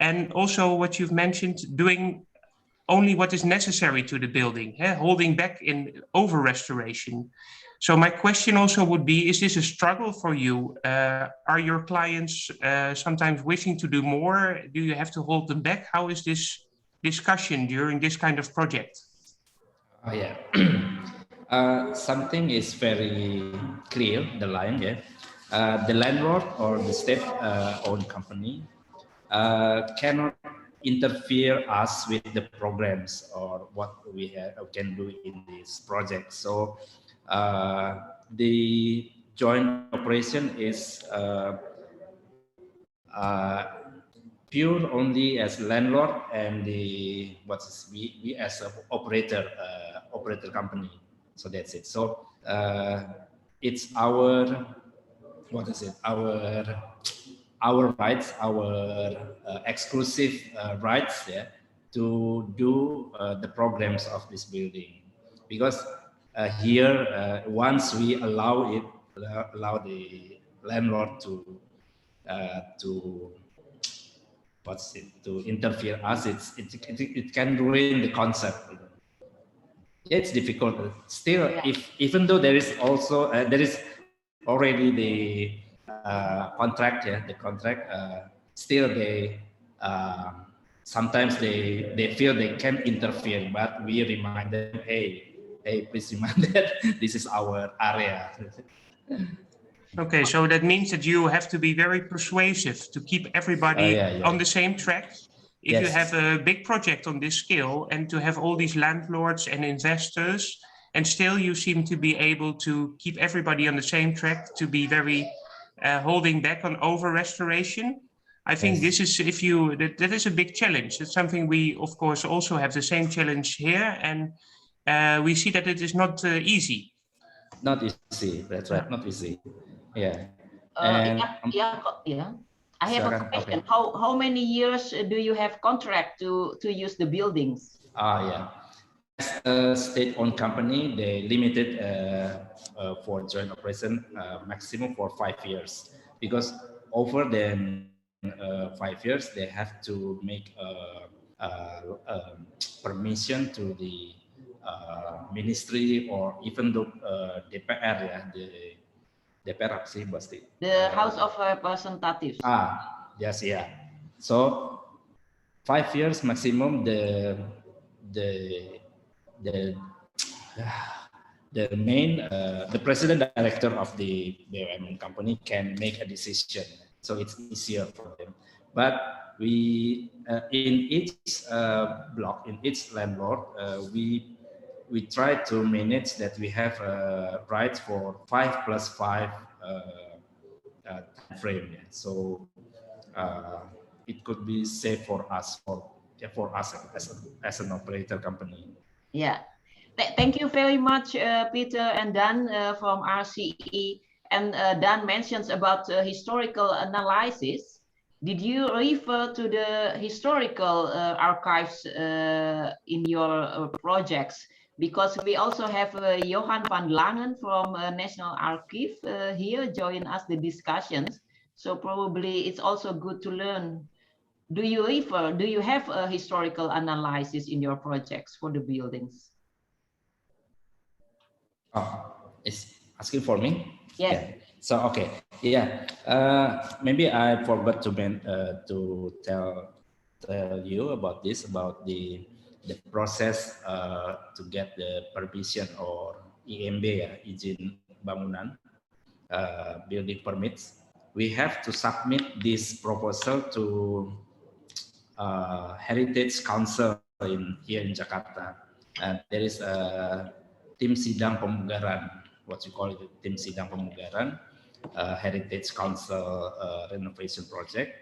Speaker 7: and also what you've mentioned, doing only what is necessary to the building, holding back in over restoration. So my question also would be, is this a struggle for you? Are your clients sometimes wishing to do more? Do you have to hold them back? How is this discussion during this kind of project?
Speaker 4: Oh, yeah. Something is very clear, the line, yeah. The landlord or the state-owned company cannot interfere us with the programs or what we can do in this project. So the joint operation is pure only as landlord and we as an operator company. So that's it. So it's our our rights, our exclusive rights, yeah, to do the programs of this building, because here once we allow the landlord to interfere us, it can ruin the concept. It's difficult still, yeah. Even though there is also there is already the contract, yeah, the contract, still they sometimes they feel they can interfere, but we remind them, hey, please remind that this is our area.
Speaker 7: Okay, so that means that you have to be very persuasive to keep everybody on the same track. If you have a big project on this scale and to have all these landlords and investors, and still you seem to be able to keep everybody on the same track, to be very holding back on over restoration. I think this is, that is a big challenge. It's something we, of course, also have the same challenge here, and we see that it is not easy.
Speaker 4: Not easy, that's right, not easy. Yeah.
Speaker 2: I have a question. Okay. How many years do you have contract to use the buildings?
Speaker 4: Yeah. As a state-owned company, they limited for joint operation maximum for 5 years, because over than 5 years they have to make permission to the ministry or even the DPR, yeah, the DPR sih pasti.
Speaker 2: The House of Representatives.
Speaker 4: Yes, yeah. So 5 years maximum. The president director of the BUMN company can make a decision, so it's easier for them. But we in each block, in each landlord, we try to manage that we have rights for 5 + 5 time frame. Yeah. So it could be safe for us as an operator company.
Speaker 2: Yeah. Thank you very much, Peter and Dan from RCE. And Dan mentions about historical analysis. Did you refer to the historical archives in your projects? Because we also have Johan van Langen from National Archive here join us the discussions. So probably it's also good to learn do you have a historical analysis in your projects for the buildings?
Speaker 4: Oh, it's asking for me?
Speaker 2: Yes.
Speaker 4: Yeah. So, okay. Yeah. Maybe I forgot to tell you about this, about the process to get the permission or IMB, izin bangunan, building permits. We have to submit this proposal to Heritage Council here in Jakarta. There is a tim sidang pemugaran, what you call it, tim sidang pemugaran, Heritage Council renovation project.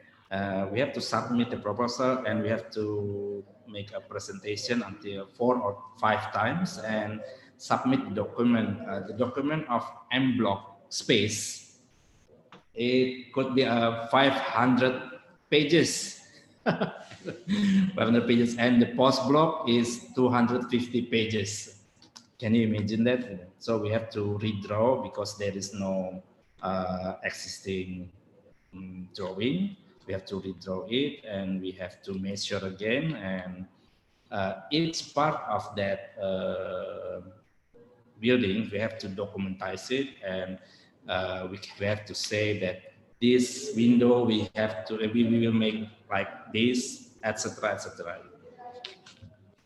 Speaker 4: We have to submit the proposal and we have to make a presentation until 4 or 5 times and submit the document of MBloc space. It could be 500 pages. 500 pages, and the Pos Bloc is 250 pages. Can you imagine that? So we have to redraw because there is no existing drawing. We have to redraw it and we have to measure again, and each part of that building we have to documentize it, and we have to say that this window we will make like this, etc., etc.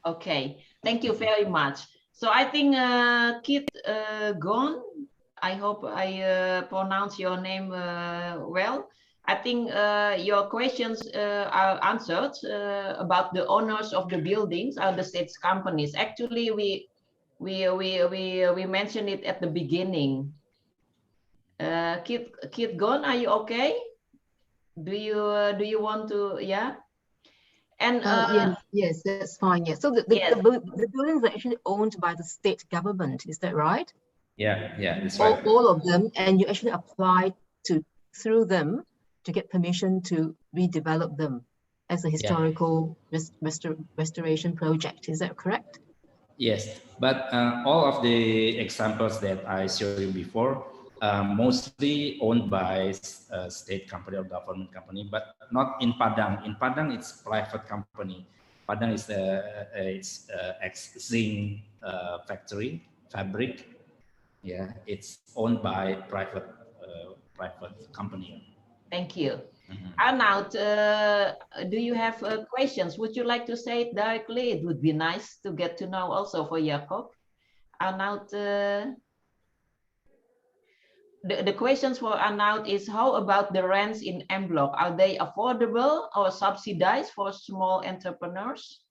Speaker 2: Okay, thank you very much. So I think Kit Gon, I hope I pronounce your name well. I think your questions are answered about the owners of the buildings are the state companies. Actually, we mentioned it at the beginning. Kit Gon, are you okay? Do you want to, yeah? And
Speaker 8: yes, that's fine. Yes, so the buildings are actually owned by the state government. Is that right?
Speaker 4: Yeah, that's right.
Speaker 8: All of them, and you actually apply through them to get permission to redevelop them as a historical restoration project. Is that correct?
Speaker 4: Yes, but all of the examples that I showed you before, mostly owned by state company or government company, but not in Padang. In Padang, it's private company. Padang is ex-zinc factory, fabric. Yeah, it's owned by private company.
Speaker 2: Thank you. Arnoud, do you have questions? Would you like to say it directly? It would be nice to get to know also for Jacob. Arnoud, the questions for Arnoud is, how about the rents in MBloc? Are they affordable or subsidized for small entrepreneurs?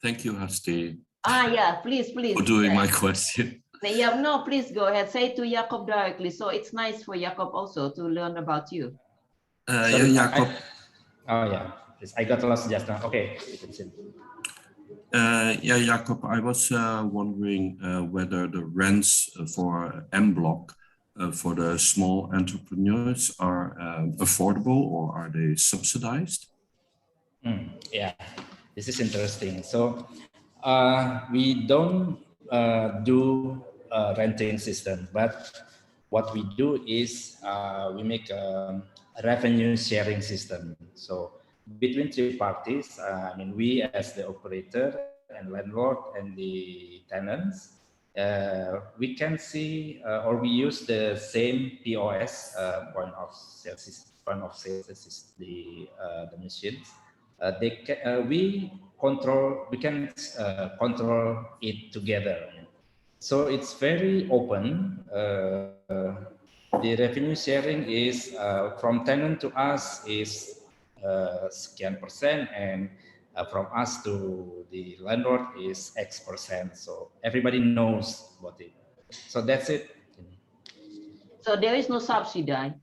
Speaker 9: Thank you, Hasti.
Speaker 2: Yeah, please.
Speaker 9: For doing my question.
Speaker 2: Yeah, no, please go ahead. Say to Jacob directly. So it's nice for Jacob also to learn about you.
Speaker 9: Jacob.
Speaker 4: I got lost just now. Okay.
Speaker 9: Jacob, I was wondering whether the rents for MBloc for the small entrepreneurs are affordable or are they subsidized?
Speaker 4: Yeah, this is interesting. So we don't do a renting system, but what we do is we make a revenue sharing system. So between 3 parties, we as the operator and landlord and the tenants, we can see or we use the same POS, point of sale is the machines. We can control it together. So it's very open. The revenue sharing is from tenant to us is sekian percent, and from us to the landlord is X%. So everybody knows about it. So that's it.
Speaker 2: So there is no subsidy?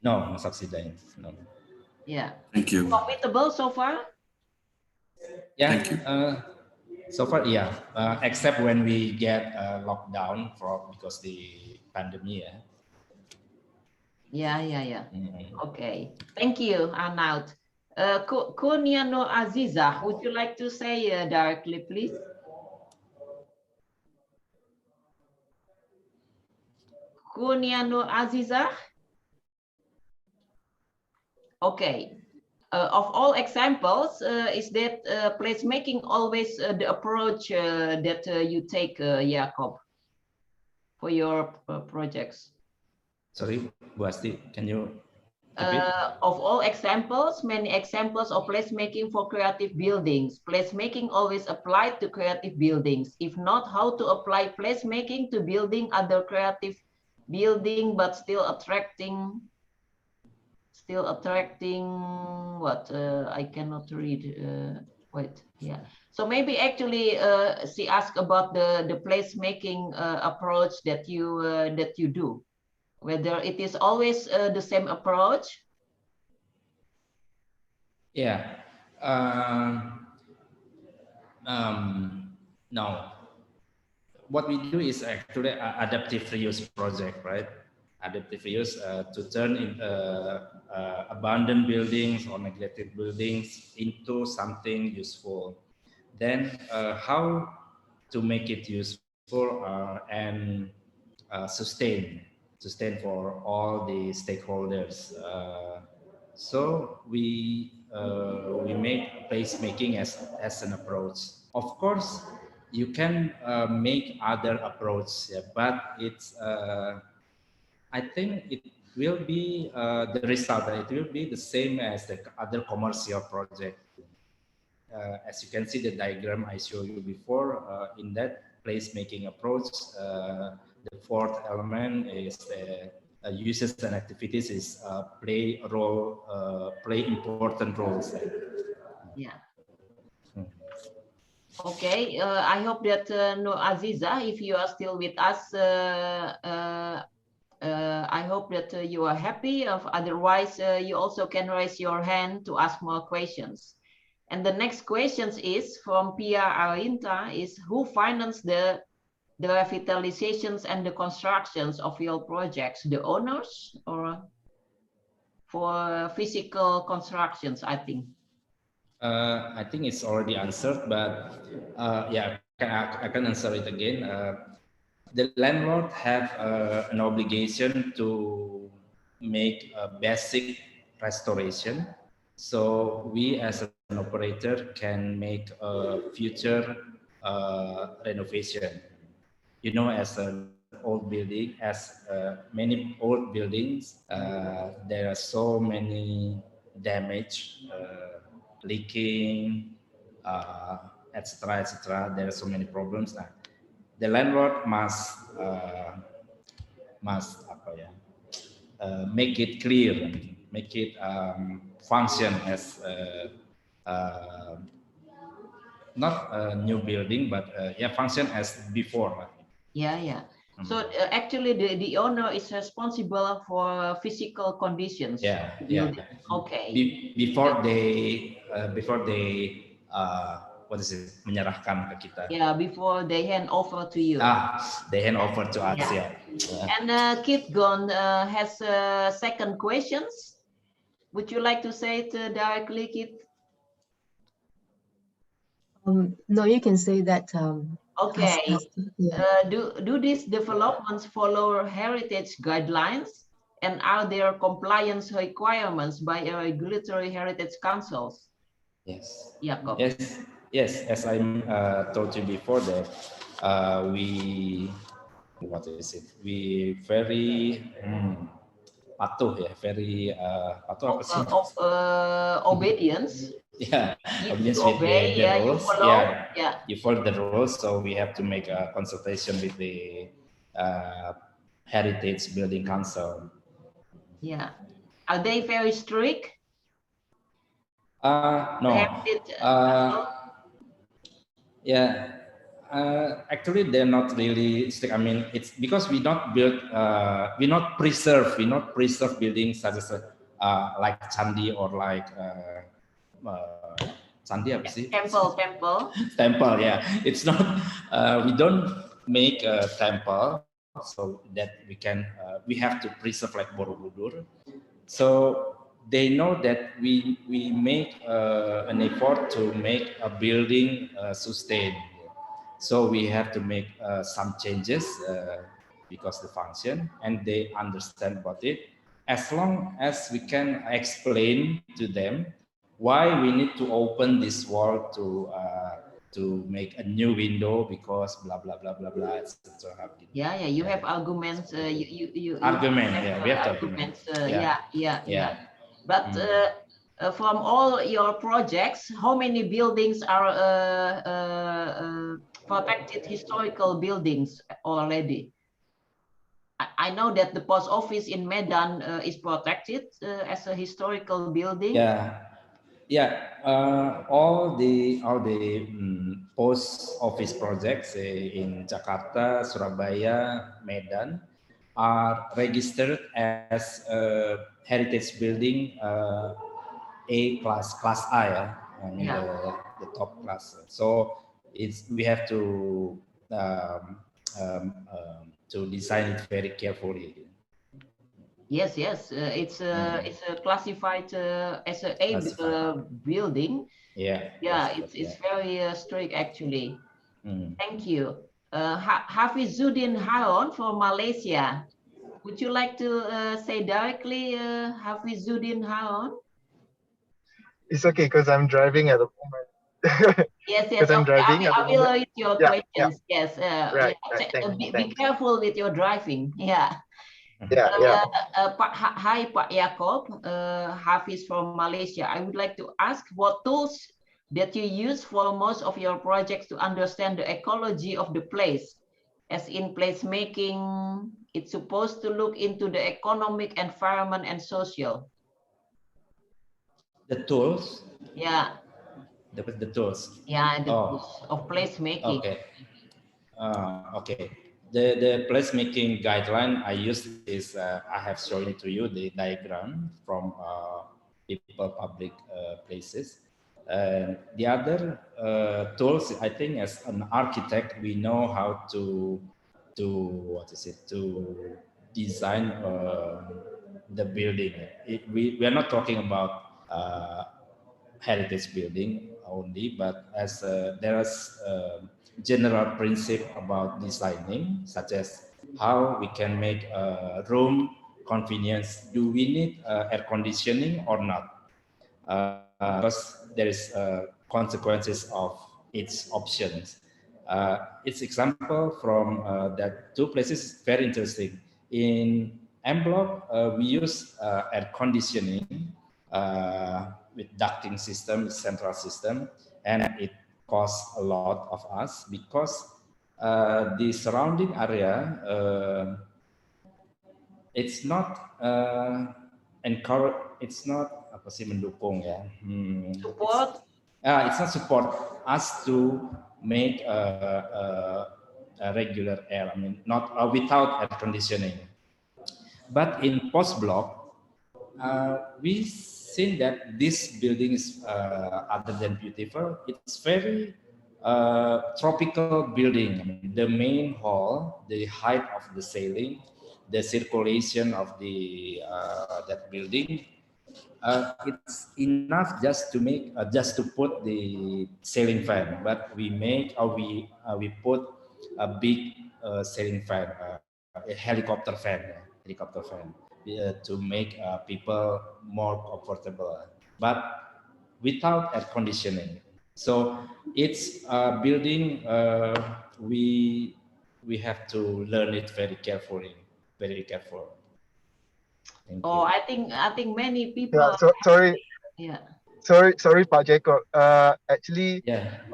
Speaker 4: No subsidy. No.
Speaker 2: Yeah.
Speaker 9: Thank you.
Speaker 2: Profitable so far?
Speaker 9: Yeah. Thank you.
Speaker 4: So far, yeah. Except when we get locked down because the pandemic.
Speaker 2: Yeah. Okay. Thank you, Arnoud. Kurnia Nur Aziza, would you like to say directly, please? Kurnia Nur Aziza? Okay. Of all examples, is that placemaking always the approach that you take, Jacob, for your projects?
Speaker 4: Sorry, Bu Asti, can you repeat?
Speaker 2: Of all examples, many examples of placemaking for creative buildings. Placemaking always applied to creative buildings. If not, how to apply placemaking to building other creative building, but still attracting what? I cannot read. Wait, yeah. So maybe actually she asked about the placemaking approach that you do. Whether it is always the same approach?
Speaker 4: Yeah. No. What we do is actually adaptive reuse project, right? Adaptive reuse to turn in abandoned buildings or neglected buildings into something useful. Then how to make it useful and sustain for all the stakeholders. So we make placemaking as an approach. Of course, you can make other approach, yeah, but it's I think it will be the result. It will be the same as the other commercial project. As you can see the diagram I showed you before, in that placemaking approach, the fourth element is the uses and activities is play important roles.
Speaker 2: Yeah. Okay, I hope that no, Aziza, if you are still with us, I hope that you are happy. Otherwise, you also can raise your hand to ask more questions. And the next question is from Pia Arinta, is who financed the revitalizations and the constructions of your projects? The owners or for physical constructions, I think?
Speaker 4: I think it's already answered, but yeah, I can answer it again. The landlord have an obligation to make a basic restoration. So we as an operator can make a future renovation. You know, as an old building, as many old buildings, there are so many damage, leaking, etc., etc. There are so many problems. Now, the landlord must make it clear, make it function as not a new building, but yeah, function as before.
Speaker 2: Yeah, yeah. So actually, the owner is responsible for physical conditions.
Speaker 4: Yeah, yeah.
Speaker 2: Okay.
Speaker 4: Before they what is it? Menyerahkan ke kita.
Speaker 2: Yeah, before they hand over to you.
Speaker 4: They hand over to us. Yeah.
Speaker 2: And Kit Gon has second questions. Would you like to say it directly, Kit?
Speaker 8: No, you can say that.
Speaker 2: Okay. Do these developments follow heritage guidelines? And are there compliance requirements by regulatory heritage councils?
Speaker 4: Yes.
Speaker 2: Jacob.
Speaker 4: Yes. As I told you before that we very patuh ya, very patuh apa sih?
Speaker 2: Obedience.
Speaker 4: Yeah, obedience
Speaker 2: with the rules.
Speaker 4: You follow the rules, so we have to make a consultation with the Heritage Building Council.
Speaker 2: Yeah, are they very strict?
Speaker 4: No. Yeah. Actually, they're not really strict. I mean, it's because we not preserve buildings such as like Candi or like Candi apa sih? Temple, yeah. It's not. We don't make a temple so that we have to preserve like Borobudur. So they know that we make an effort to make a building sustain. So we have to make some changes because the function, and they understand about it. as long as we can explain to them why we need to open this wall to make a new window because blah blah blah blah blah, etc.
Speaker 2: Yeah, you have arguments. You
Speaker 4: Argument,
Speaker 2: have,
Speaker 4: we have to
Speaker 2: arguments.
Speaker 4: argument.
Speaker 2: Yeah. But from all your projects, how many buildings are protected historical buildings already? I know that the post office in Medan is protected as a historical building.
Speaker 4: All the post office projects in Jakarta, Surabaya, Medan are registered as heritage building A class I, the top class. So we have to design it very carefully.
Speaker 2: Yes, it's classified as a building. It's very strict actually. Thank you. Hafizuddin Harun from Malaysia. Would you like to say directly, Hafizuddin Harun?
Speaker 10: It's okay because I'm driving at the moment.
Speaker 2: Yes.
Speaker 10: I'm driving
Speaker 2: I will read your questions.
Speaker 10: Yeah.
Speaker 2: Yes.
Speaker 10: Right.
Speaker 2: Be careful with your driving. Yeah. Hi, Pak Yaakob. Hafiz from Malaysia. I would like to ask what tools that you use for most of your projects to understand the ecology of the place. As in placemaking, it's supposed to look into the economic, environment, and social.
Speaker 4: The tools?
Speaker 2: Yeah.
Speaker 4: The tools?
Speaker 2: Yeah, the tools of placemaking.
Speaker 4: Okay. The placemaking guideline I use is I have shown it to you the diagram from people public places. The other tools, I think, as an architect, we know how to design the building. We are not talking about heritage building only, but as there is general principle about designing, such as how we can make a room convenience. Do we need air conditioning or not? Because there is consequences of its options. Its example from that two places is very interesting. In MBloc, we use air conditioning with ducting system, central system, and it costs a lot of us because the surrounding area it's not encourage, it's not apa sih mendukung ya.
Speaker 2: Support.
Speaker 4: It's not support us to make a regular air. I mean, not without air conditioning. But in Pos Bloc, we seen that this building is other than beautiful, it's very tropical building. I mean, the main hall, the height of the ceiling, the circulation of the that building, it's enough just to make just to put the ceiling fan. But we make we put a big ceiling fan, a helicopter fan to make people more comfortable, but without air conditioning. So it's a building we have to learn it very carefully, very careful.
Speaker 2: I think many people.
Speaker 10: Yeah, sorry.
Speaker 2: Yeah.
Speaker 10: Sorry, Pak Jacob. Actually,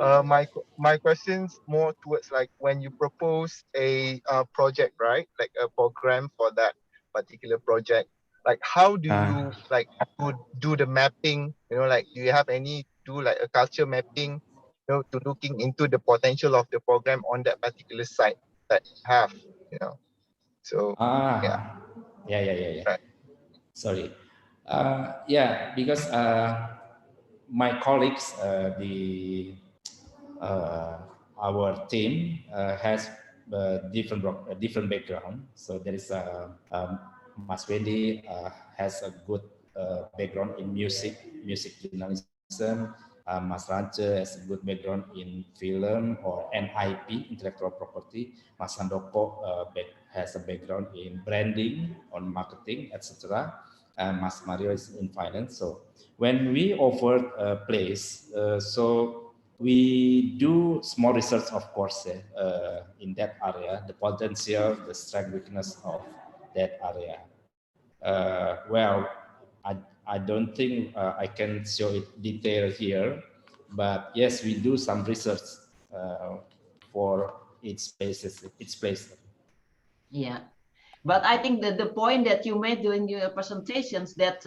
Speaker 10: my question's more towards like when you propose a project, right? Like a program for that particular project. Like, how do you like do the mapping? You know, like, do you have any like a culture mapping? You know, to looking into the potential of the program on that particular site that you have. You know, so
Speaker 4: yeah.
Speaker 10: Right.
Speaker 4: Sorry. Because my colleagues, our team has different background. So there is Mas Wendy has a good background in music journalism. Mas Rance has a good background in film or NIP, intellectual property. Mas Handoko has a background in branding, on marketing, etc. Mas Mario is in finance. So when we offered a place, so we do small research, of course, in that area, the potential, the strength, weakness of that area. Well, I don't think I can show it detail here, but yes, we do some research for its place.
Speaker 2: Yeah, but I think that the point that you made during your presentations that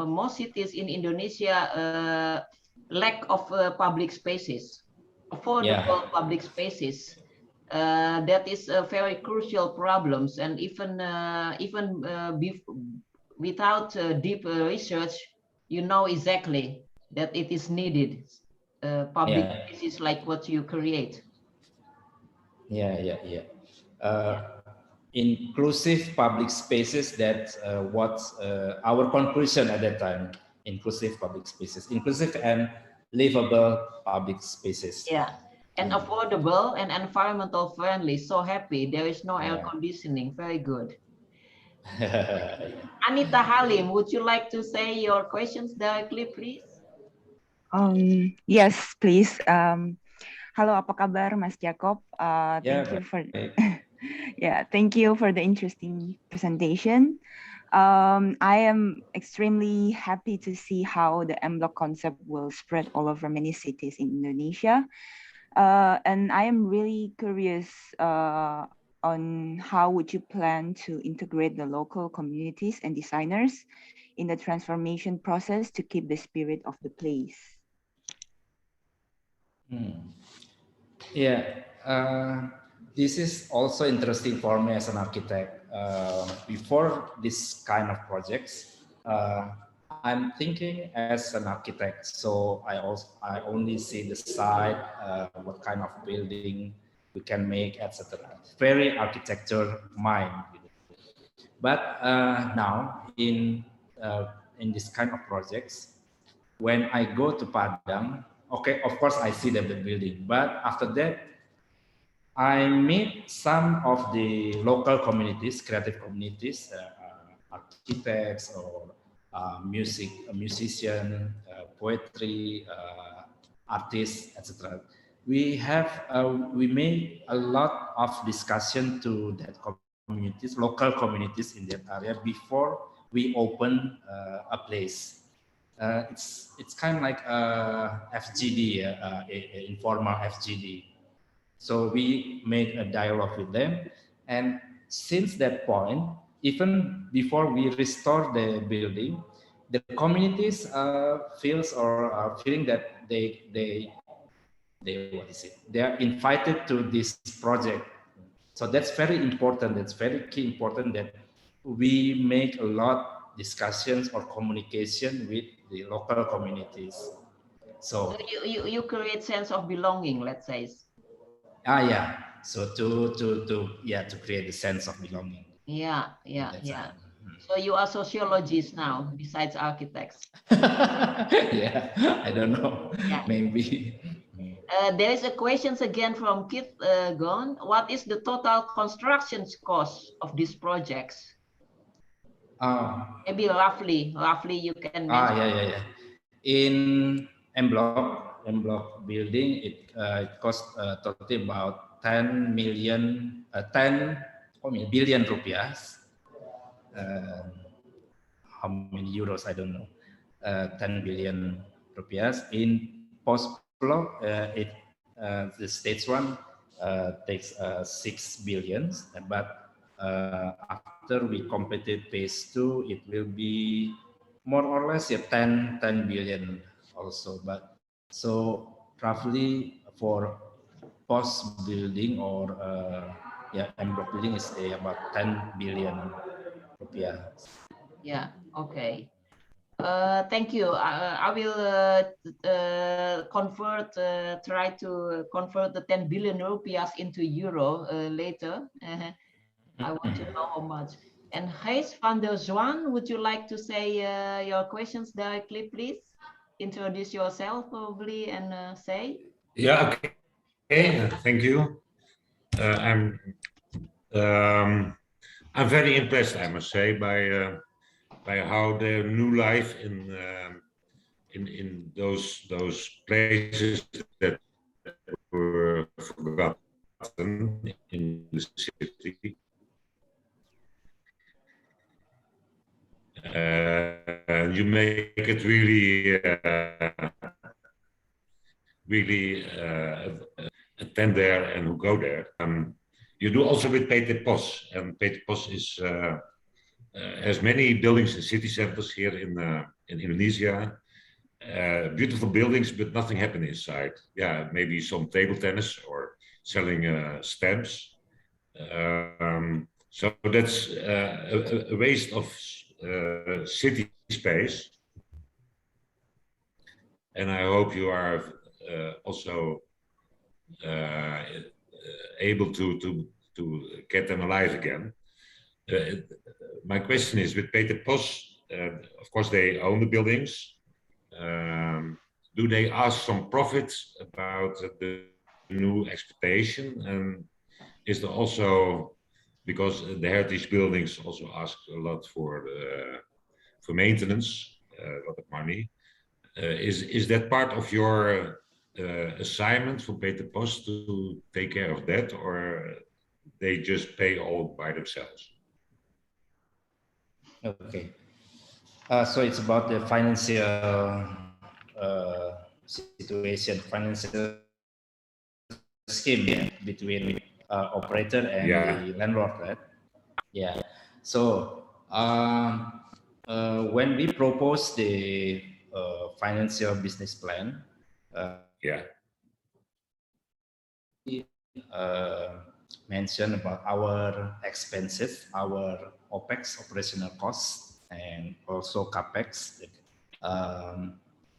Speaker 2: most cities in Indonesia lack of public spaces, affordable public spaces. That is a very crucial problems, and even without deep research, you know exactly that it is needed. Public spaces like what you create.
Speaker 4: Inclusive public spaces, that what our conclusion at that time. Inclusive public spaces, inclusive and livable public spaces.
Speaker 2: Yeah, and affordable and environmental friendly. So happy. There is no air conditioning. Very good. Anita Halim, would you like to say your questions directly, please?
Speaker 11: Yes, please. Halo, apa kabar, Mas Jacob? Thank you for thank you for the interesting presentation. I am extremely happy to see how the MBloc concept will spread all over many cities in Indonesia. And I am really curious on how would you plan to integrate the local communities and designers in the transformation process to keep the spirit of the place?
Speaker 4: This is also interesting for me as an architect. Before this kind of projects, I'm thinking as an architect, so I only see the site, what kind of building we can make, etc. Very architecture mind. But now in this kind of projects, when I go to Padang, okay, of course I see the building, but after that, I meet some of the local communities, creative communities, architects or musician, poetry, artists, etc. We made a lot of discussion to that communities, local communities in that area before we open a place. It's kind of like FGD, informal FGD. So we made a dialogue with them, and since that point, even before we restore the building, the communities feeling that they are invited to this project. So that's very important. That's very key important that we make a lot discussions or communication with the local communities. So
Speaker 2: you create sense of belonging, let's say.
Speaker 4: So to create the sense of belonging.
Speaker 2: Yeah. So you are sociologists now, besides architects.
Speaker 4: I don't know. Maybe.
Speaker 2: There is a question again from Kit Gon. What is the total construction cost of these projects? Maybe roughly you can mention.
Speaker 4: In MBloc building, it cost totally about 10 billion rupiah. How many euros? I don't know. 10 billion rupiah. In Pos Bloc, the stage one takes 6 billion, but after we completed phase 2, it will be more or less 10 billion also. But so roughly for Pos building or MBloc building is about 10 billion rupiah.
Speaker 2: Yeah. Okay. Thank you. I will try to convert the 10 billion rupiahs into euro later. I want to know how much. And Gijs van der Zwaan, would you like to say your questions directly, please? Introduce yourself probably and say.
Speaker 12: Yeah, okay. Thank you. I'm I'm very impressed, I must say, by how the new life in those places that were forgotten in the city. You make it really attend there and who go there. You do also with Pos, and Pos is has many buildings and city centers here in Indonesia. Beautiful buildings, but nothing happened inside. Yeah, maybe some table tennis or selling stamps. So that's a waste of city space. And I hope you are also able to get them alive again. My question is, with Pos, of course they own the buildings. Do they ask some profits about the new exploitation? And is there also, because the heritage buildings also ask a lot for maintenance, a lot of money. Is that part of your assignment for Pos to take care of that, or they just pay all by themselves?
Speaker 4: Okay. So it's about the financial situation, financial scheme between operator and the landlord, right? Yeah. So when we propose the financial business plan, mention about our expenses, our OPEX, operational costs, and also CAPEX.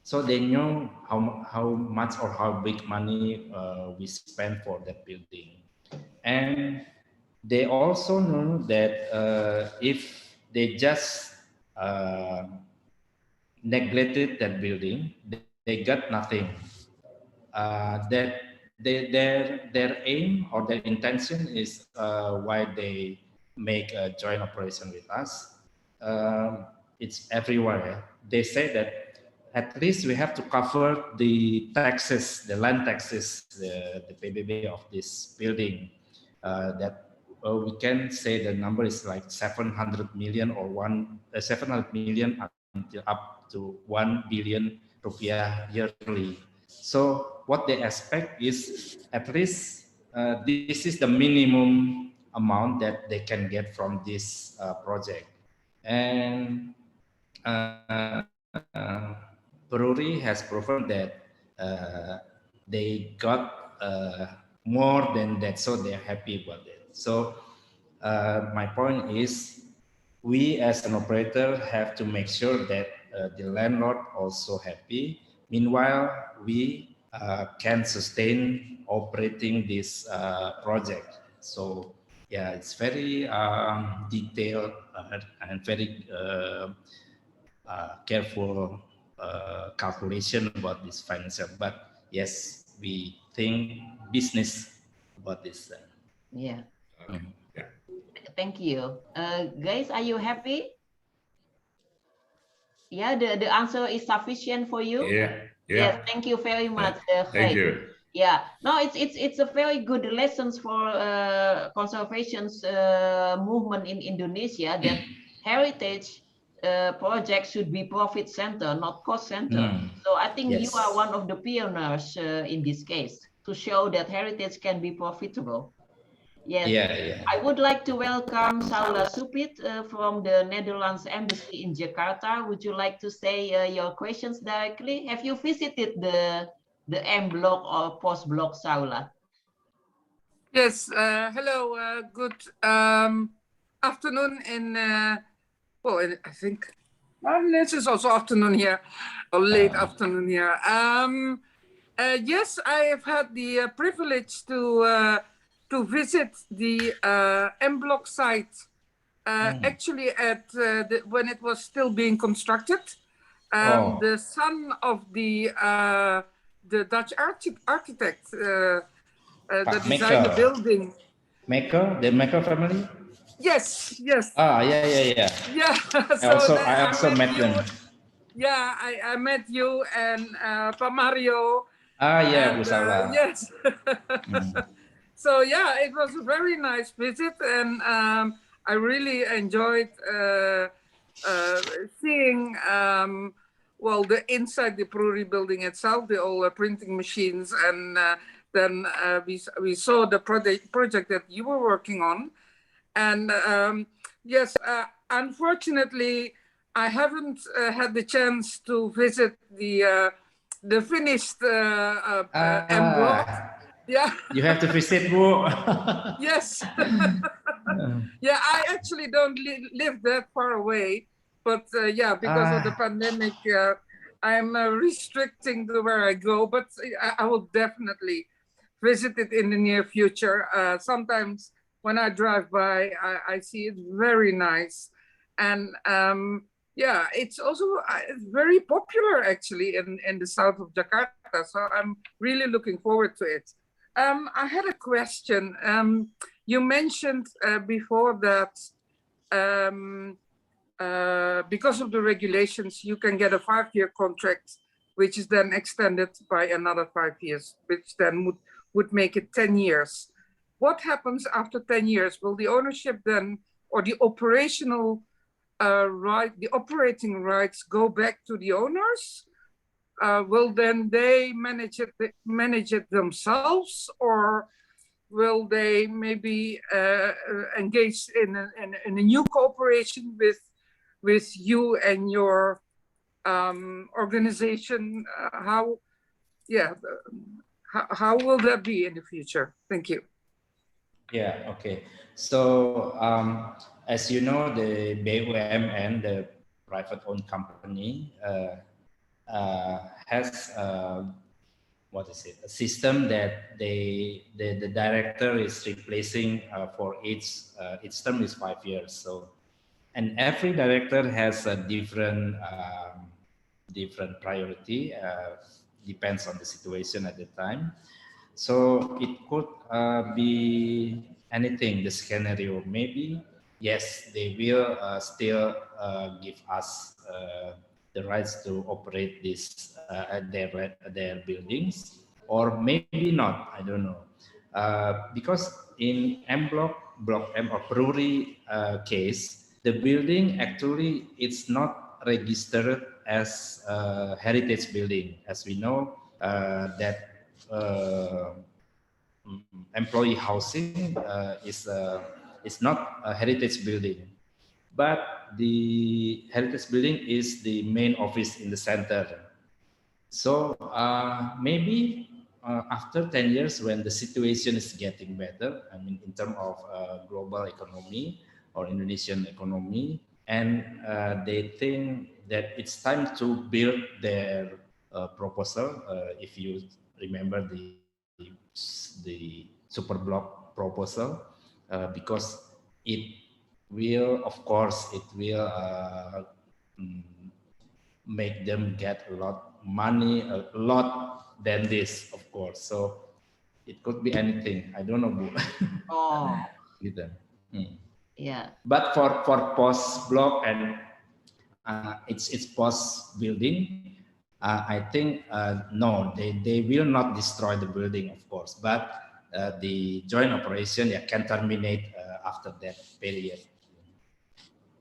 Speaker 4: So they know how much or how big money we spend for that building. And they also know that if they just neglected that building, they got nothing. That their aim or their intention is why they make a joint operation with us. It's everywhere. They say that at least we have to cover the taxes, the land taxes, the PBB of this building. That we can say the number is like 700 million or 700 million until up to 1 billion rupiah yearly. So what they expect is at least this is the minimum amount that they can get from this project. And Brewery has proven that they got more than that, so they're happy about it. So my point is, we as an operator have to make sure that the landlord also happy. Meanwhile, we can sustain operating this project. So yeah, it's very detailed and very careful calculation about this financial. But yes, we think business about this.
Speaker 2: Yeah. Thank you. Guys, are you happy? Yeah, the answer is sufficient for you?
Speaker 12: Yeah.
Speaker 2: Yes, thank you very much.
Speaker 12: Thank you.
Speaker 2: Yeah, no, it's a very good lessons for conservation's movement in Indonesia, that heritage projects should be profit center, not cost center. So I think you are one of the pioneers in this case, to show that heritage can be profitable. Yes, I would like to welcome Saula Supit from the Netherlands Embassy in Jakarta. Would you like to say your questions directly? Have you visited the MBloc or Pos Bloc, Saula?
Speaker 13: Yes, hello, good afternoon in, well, I think this is also afternoon here, or late afternoon here. Yes, I have had the privilege to visit the MBloc site, actually at when it was still being constructed. The son of the Dutch architect that designed the building,
Speaker 4: Maker, the Maker family?
Speaker 13: Yes, yes.
Speaker 4: Ah, yeah.
Speaker 13: Yeah.
Speaker 4: I also met them.
Speaker 13: Yeah, I met you and Pak Mario.
Speaker 4: Ah, yeah,
Speaker 13: and,
Speaker 4: Bu Salwa.
Speaker 13: yes. So yeah, it was a very nice visit, and I really enjoyed seeing well, the inside the brewery building itself, the old printing machines, and then we saw the project that you were working on, and yes, unfortunately, I haven't had the chance to visit the finished MBloc. Yeah.
Speaker 4: You have to visit, Bu.
Speaker 13: Yes. Yeah, I actually don't live that far away, but yeah, because of the pandemic, I'm restricting to where I go, but I will definitely visit it in the near future. Sometimes when I drive by, I see it very nice. And yeah, it's also very popular actually in the south of Jakarta. So I'm really looking forward to it. I had a question. You mentioned before that because of the regulations, you can get a 5-year contract, which is then extended by another 5 years, which then would make it 10 years. What happens after 10 years? Will the ownership then, or the operational the operating rights go back to the owners? Will then they manage it themselves, or will they maybe engage in a new cooperation with you and your organization? How will that be in the future? Thank you.
Speaker 4: Yeah, okay. So as you know, the BUMN, the private-owned company, has what is it? A system that the director is replacing for each term is 5 years. So, and every director has a different priority. Depends on the situation at the time. So it could be anything. The scenario maybe yes, they will still give us the rights to operate this their buildings, or maybe not. I don't know, because in MBloc, Block M or brewery case, the building actually it's not registered as a heritage building, as we know that employee housing is not a heritage building. But the heritage building is the main office in the center. So maybe after 10 years, when the situation is getting better, I mean, in terms of global economy or Indonesian economy, and they think that it's time to build their proposal. If you remember the Super Bloc proposal, because it will, of course, it will make them get a lot money, a lot than this, of course. So it could be anything. I don't know, Bu.
Speaker 2: Oh.
Speaker 4: Gitu.
Speaker 2: Yeah.
Speaker 4: But for Pos Bloc and its Pos building, I think no, they will not destroy the building, of course. But the joint operation can terminate after that period.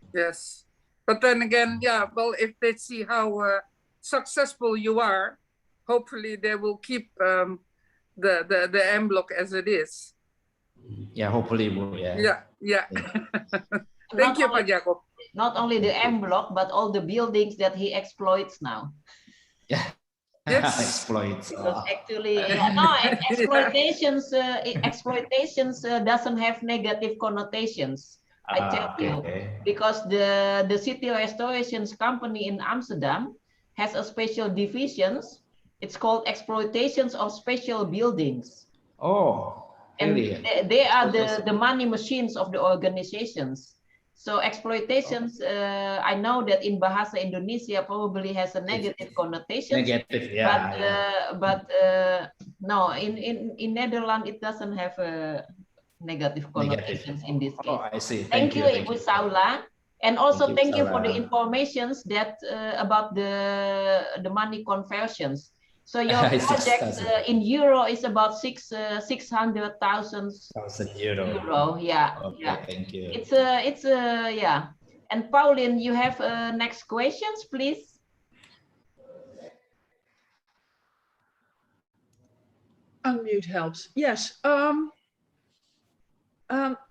Speaker 13: Yes, but then again, yeah. Well, if they see how successful you are, hopefully they will keep the MBloc as it is.
Speaker 4: Yeah, hopefully, yeah.
Speaker 13: Yeah. Thank you, Pak Jacob.
Speaker 2: Not only the MBloc, but all the buildings that he exploits now.
Speaker 4: Yeah.
Speaker 13: Yes.
Speaker 4: Exploits.
Speaker 2: Because actually, no, exploitations doesn't have negative connotations. I tell you, because the city restorations company in Amsterdam has a special divisions. It's called exploitations of special buildings.
Speaker 4: Oh, really?
Speaker 2: And they are the money machines of the organizations. So exploitations, I know that in Bahasa Indonesia probably has a negative connotation.
Speaker 4: Negative, yeah.
Speaker 2: But no, in Netherlands it doesn't have a negative connotations in this case.
Speaker 4: Oh, I see.
Speaker 2: Thank you, Ibu Saula. And also thank you for the
Speaker 4: Saula.
Speaker 2: informations that about the money conversions. So your project in euro is about 600,000 euro. Yeah.
Speaker 4: Okay,
Speaker 2: yeah.
Speaker 4: thank you.
Speaker 2: It's yeah. And Pauline, you have next questions, please.
Speaker 5: Unmute helps. Yes. I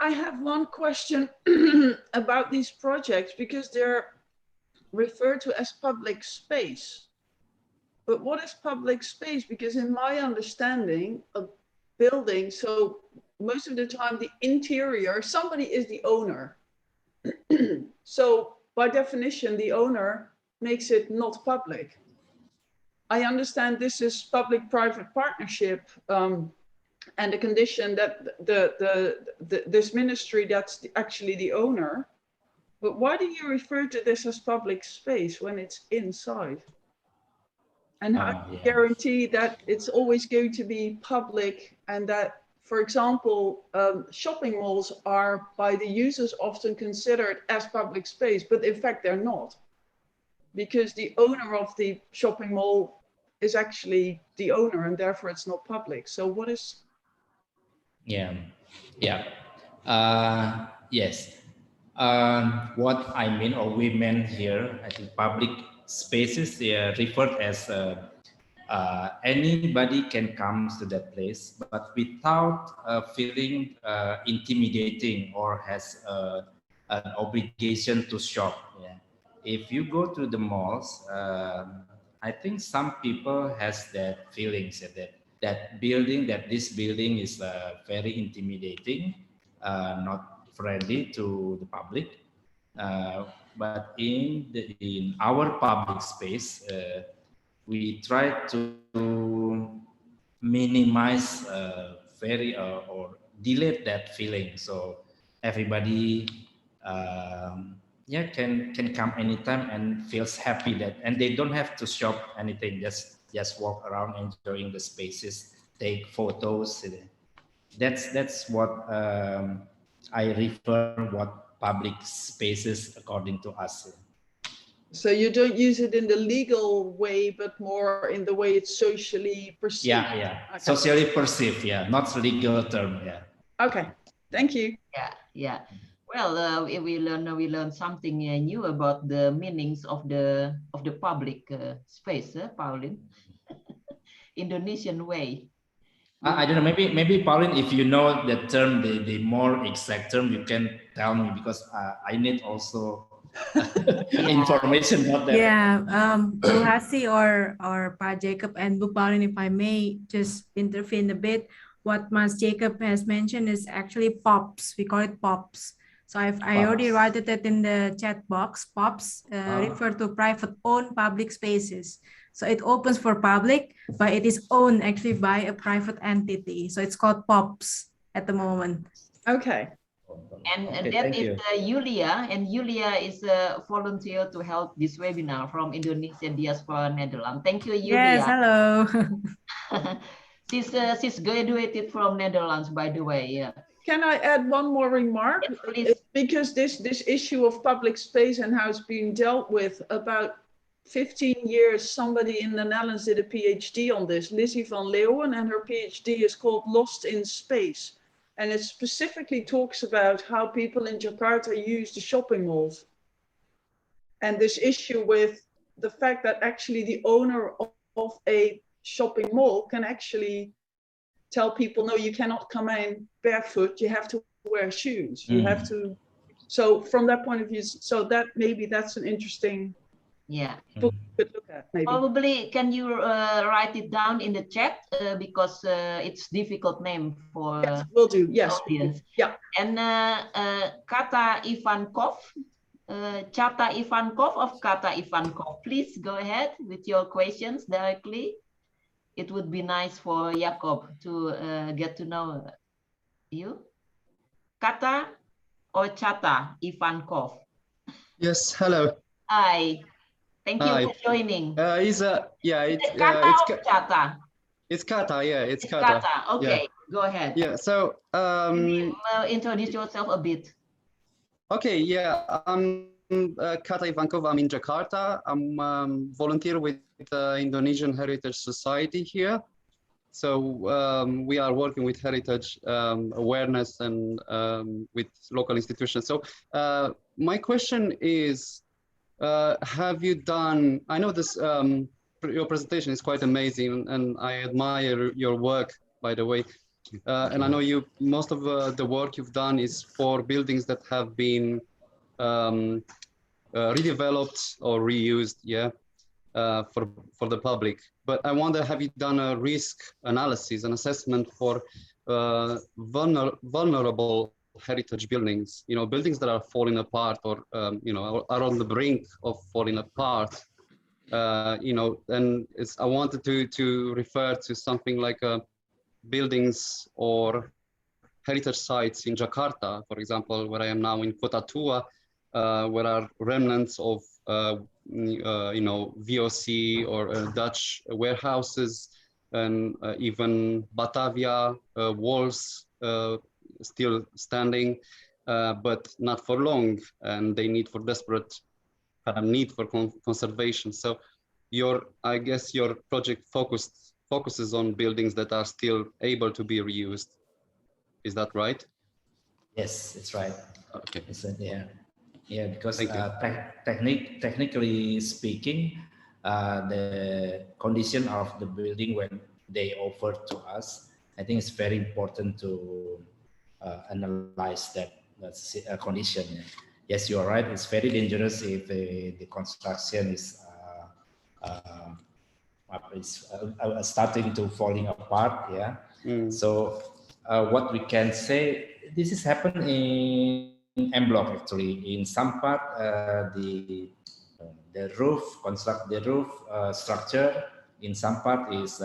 Speaker 5: have one question about these projects because they're referred to as public space. But what is public space? Because in my understanding of building, so most of the time the interior, somebody is the owner. So by definition, the owner makes it not public. I understand this is public-private partnership and the condition that this ministry that's actually the owner. But why do you refer to this as public space when it's inside? And how do you guarantee that it's always going to be public and that, for example, shopping malls are by the users often considered as public space, but in fact they're not, because the owner of the shopping mall is actually the owner and therefore it's not public. So what is?
Speaker 4: Yes. What I mean or we meant here, I think public spaces, they are referred as anybody can come to that place, but without feeling intimidating or has an obligation to shop. Yeah. If you go to the malls, I think some people has that feelings that this building is very intimidating, not friendly to the public. But in our public space, we try to minimize or delete that feeling, so everybody can come anytime and feels happy and they don't have to shop anything, just walk around enjoying the spaces, take photos. That's what I refer what public spaces according to us.
Speaker 5: So you don't use it in the legal way, but more in the way it's socially perceived.
Speaker 4: Yeah.
Speaker 5: Okay.
Speaker 4: Socially perceived, not legal term. Yeah.
Speaker 5: Okay. Thank you.
Speaker 2: Yeah. Well, we learn something new about the meanings of the public space, Pauline. Indonesian way.
Speaker 4: I don't know. Maybe Pauline, if you know the term, the more exact term, you can tell me, because I need also information about that.
Speaker 3: Yeah, Bu Hasi or Pa Jacob and Bu Pauline, if I may just intervene a bit, what Mas Jacob has mentioned is actually POPs. We call it POPs. So I already wrote it in the chat box. POPs refer to private-owned public spaces. So it opens for public, but it is owned actually by a private entity. So it's called POPs at the moment.
Speaker 5: Okay.
Speaker 2: And that is Yulia, and Yulia is a volunteer to help this webinar from Indonesian Diaspora Netherlands. Thank you, Yulia.
Speaker 3: Yes, hello.
Speaker 2: She's graduated from Netherlands, by the way. Yeah.
Speaker 5: Can I add one more remark?
Speaker 2: Yes, please.
Speaker 5: Because this issue of public space and how it's being dealt with, about 15 years, somebody in the Netherlands did a PhD on this, Lizzie van Leeuwen, and her PhD is called Lost in Space. And it specifically talks about how people in Jakarta use the shopping malls. And this issue with the fact that actually the owner of a shopping mall can actually tell people, no, you cannot come in barefoot, you have to wear shoes. You have to. So from that point of view, so that maybe that's an interesting book to look at. Maybe.
Speaker 2: Probably, can you write it down in the chat because it's difficult name for
Speaker 5: yes, will do. Yes.
Speaker 2: Audience.
Speaker 5: Yeah.
Speaker 2: And Kata Ivankov, Chata Ivankov of Kata Ivankov, please go ahead with your questions directly. It would be nice for Jacob to get to know you. Kata or Chata Ivankov?
Speaker 14: Yes, hello.
Speaker 2: Hi. Thank you for joining.
Speaker 14: It's
Speaker 2: Kata or Chata?
Speaker 14: It's Kata, yeah, it's
Speaker 2: Kata. Okay.
Speaker 14: Yeah.
Speaker 2: Go ahead.
Speaker 14: Yeah, so
Speaker 2: introduce yourself a bit.
Speaker 14: Okay, yeah, I'm Kata Ivankov. I'm in Jakarta. I'm volunteer with the Indonesian Heritage Society here. So we are working with heritage awareness and with local institutions. So my question is, have you done, I know this, your presentation is quite amazing and I admire your work, by the way. And I know most of the work you've done is for buildings that have been redeveloped or reused, yeah, for the public. But I wonder, have you done a risk analysis, an assessment for vulnerable heritage buildings? You know, buildings that are falling apart or you know, are on the brink of falling apart. You know, and I wanted to refer to something like buildings or heritage sites in Jakarta, for example, where I am now in Kota Tua, where are remnants of you know, VOC or Dutch warehouses, and even Batavia walls still standing, but not for long, and they need for desperate need for conservation. So I guess your project focuses on buildings that are still able to be reused. Is that right?
Speaker 4: Yes, it's right.
Speaker 14: Okay.
Speaker 4: Yeah, because technically speaking, the condition of the building when they offer to us, I think it's very important to analyze that condition. Yes, you are right. It's very dangerous if the construction is starting to falling apart. Yeah. So what we can say, this is happened in MBloc actually. In some part, the roof structure in some part is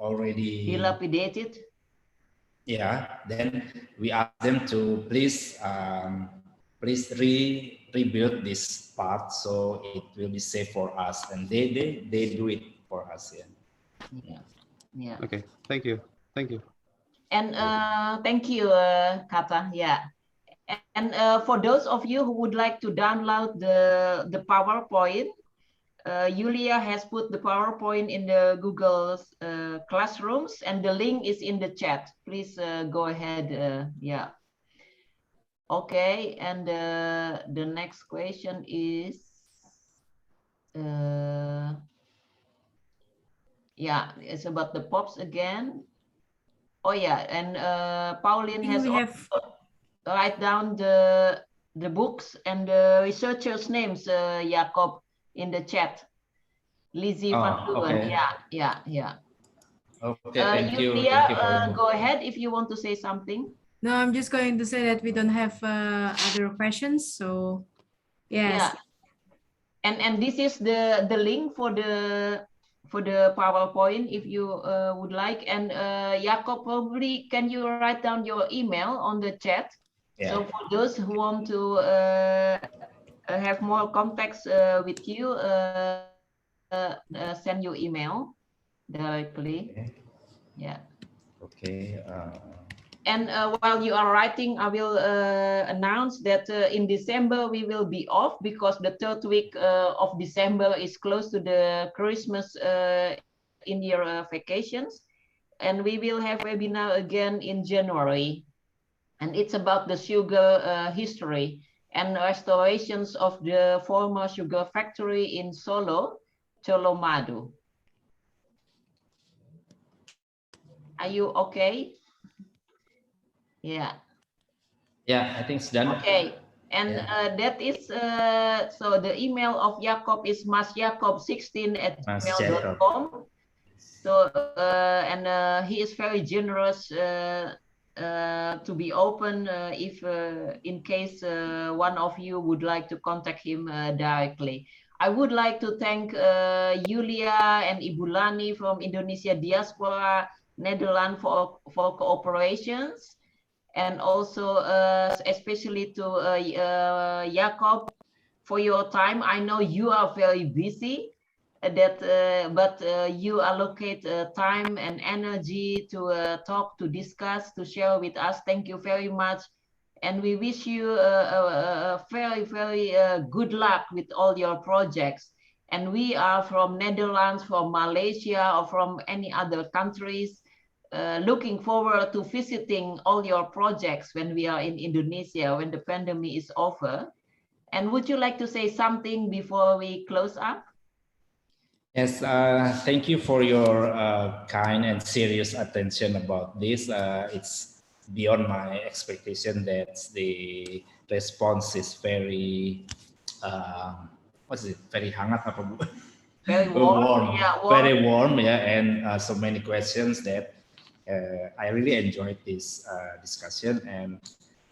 Speaker 4: already
Speaker 2: dilapidated.
Speaker 4: Yeah, then we ask them to please rebuild this part so it will be safe for us, and they do it for us.
Speaker 2: Yeah.
Speaker 14: Okay, thank you.
Speaker 2: And thank you, Kata. Yeah. And for those of you who would like to download the PowerPoint, Julia has put the PowerPoint in the Google Classrooms, and the link is in the chat. Please go ahead. Yeah. Okay, and the next question is, yeah, it's about the POPs again. Oh yeah, and Pauline has also write down the books and the researchers' names, Jacob, in the chat. Lizzie van Leeuwen.
Speaker 4: Okay.
Speaker 2: Yeah.
Speaker 4: Okay, thank you.
Speaker 2: Julia, go ahead if you want to say something.
Speaker 3: No, I'm just going to say that we don't have other questions. So, yes.
Speaker 2: Yeah. And this is the link for the PowerPoint if you would like. And Jacob, probably can you write down your email on the chat? Yeah. So for those who want to have more contacts with you, send your email directly.
Speaker 4: Okay.
Speaker 2: Yeah.
Speaker 4: Okay.
Speaker 2: And while you are writing, I will announce that in December we will be off because the third week of December is close to the Christmas India vacations. And we will have a webinar again in January. And it's about the sugar history and restorations of the former sugar factory in Solo, Colomadu. Are you okay? Yeah.
Speaker 4: Yeah, I think it's done.
Speaker 2: Okay. And that is, so the email of Jacob is masjacob16@gmail.com. So, and he is very generous to be open if in case one of you would like to contact him directly. I would like to thank Julia and Ibu Lani from Indonesia Diaspora Netherlands for cooperations, and also especially to Jacob for your time. I know you are very busy, but you allocate time and energy to talk, to discuss, to share with us. Thank you very much. And we wish you a very, very good luck with all your projects. And we are from Netherlands, from Malaysia, or from any other countries, looking forward to visiting all your projects when we are in Indonesia, when the pandemic is over. And would you like to say something before we close up?
Speaker 4: Yes, thank you for your kind and serious attention about this. It's beyond my expectation that the response is very, what's it, very hangat apa Bu?
Speaker 2: Very warm, yeah, warm.
Speaker 4: Very warm, yeah, and so many questions that I really enjoyed this discussion, and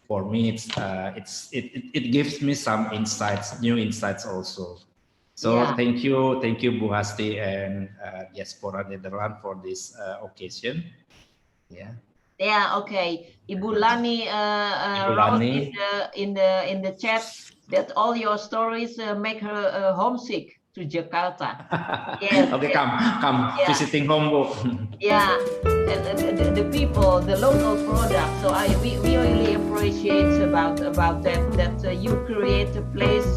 Speaker 4: for me, it gives me some insights, new insights also. So
Speaker 2: Yeah.
Speaker 4: thank you, Bu Hasti and Diaspora Netherlands for this occasion. Yeah.
Speaker 2: Yeah, okay. Ibu Lani wrote in the chat that all your stories make her homesick to Jakarta. Yes.
Speaker 4: Okay, come
Speaker 2: Yeah.
Speaker 4: visiting home, Bu.
Speaker 2: Yeah, the people, the local product. So we really appreciate about that you create a place,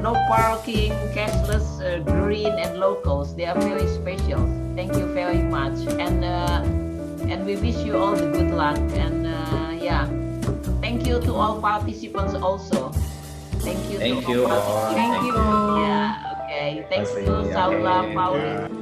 Speaker 2: no parking, cashless, green, and locals. They are very special. Thank you very much, and we wish you all the good luck. And yeah, thank you to all participants also. Thank you.
Speaker 4: Thank you all.
Speaker 3: Thank you.
Speaker 2: Yeah. Okay. Thank you, Saula, Pauline.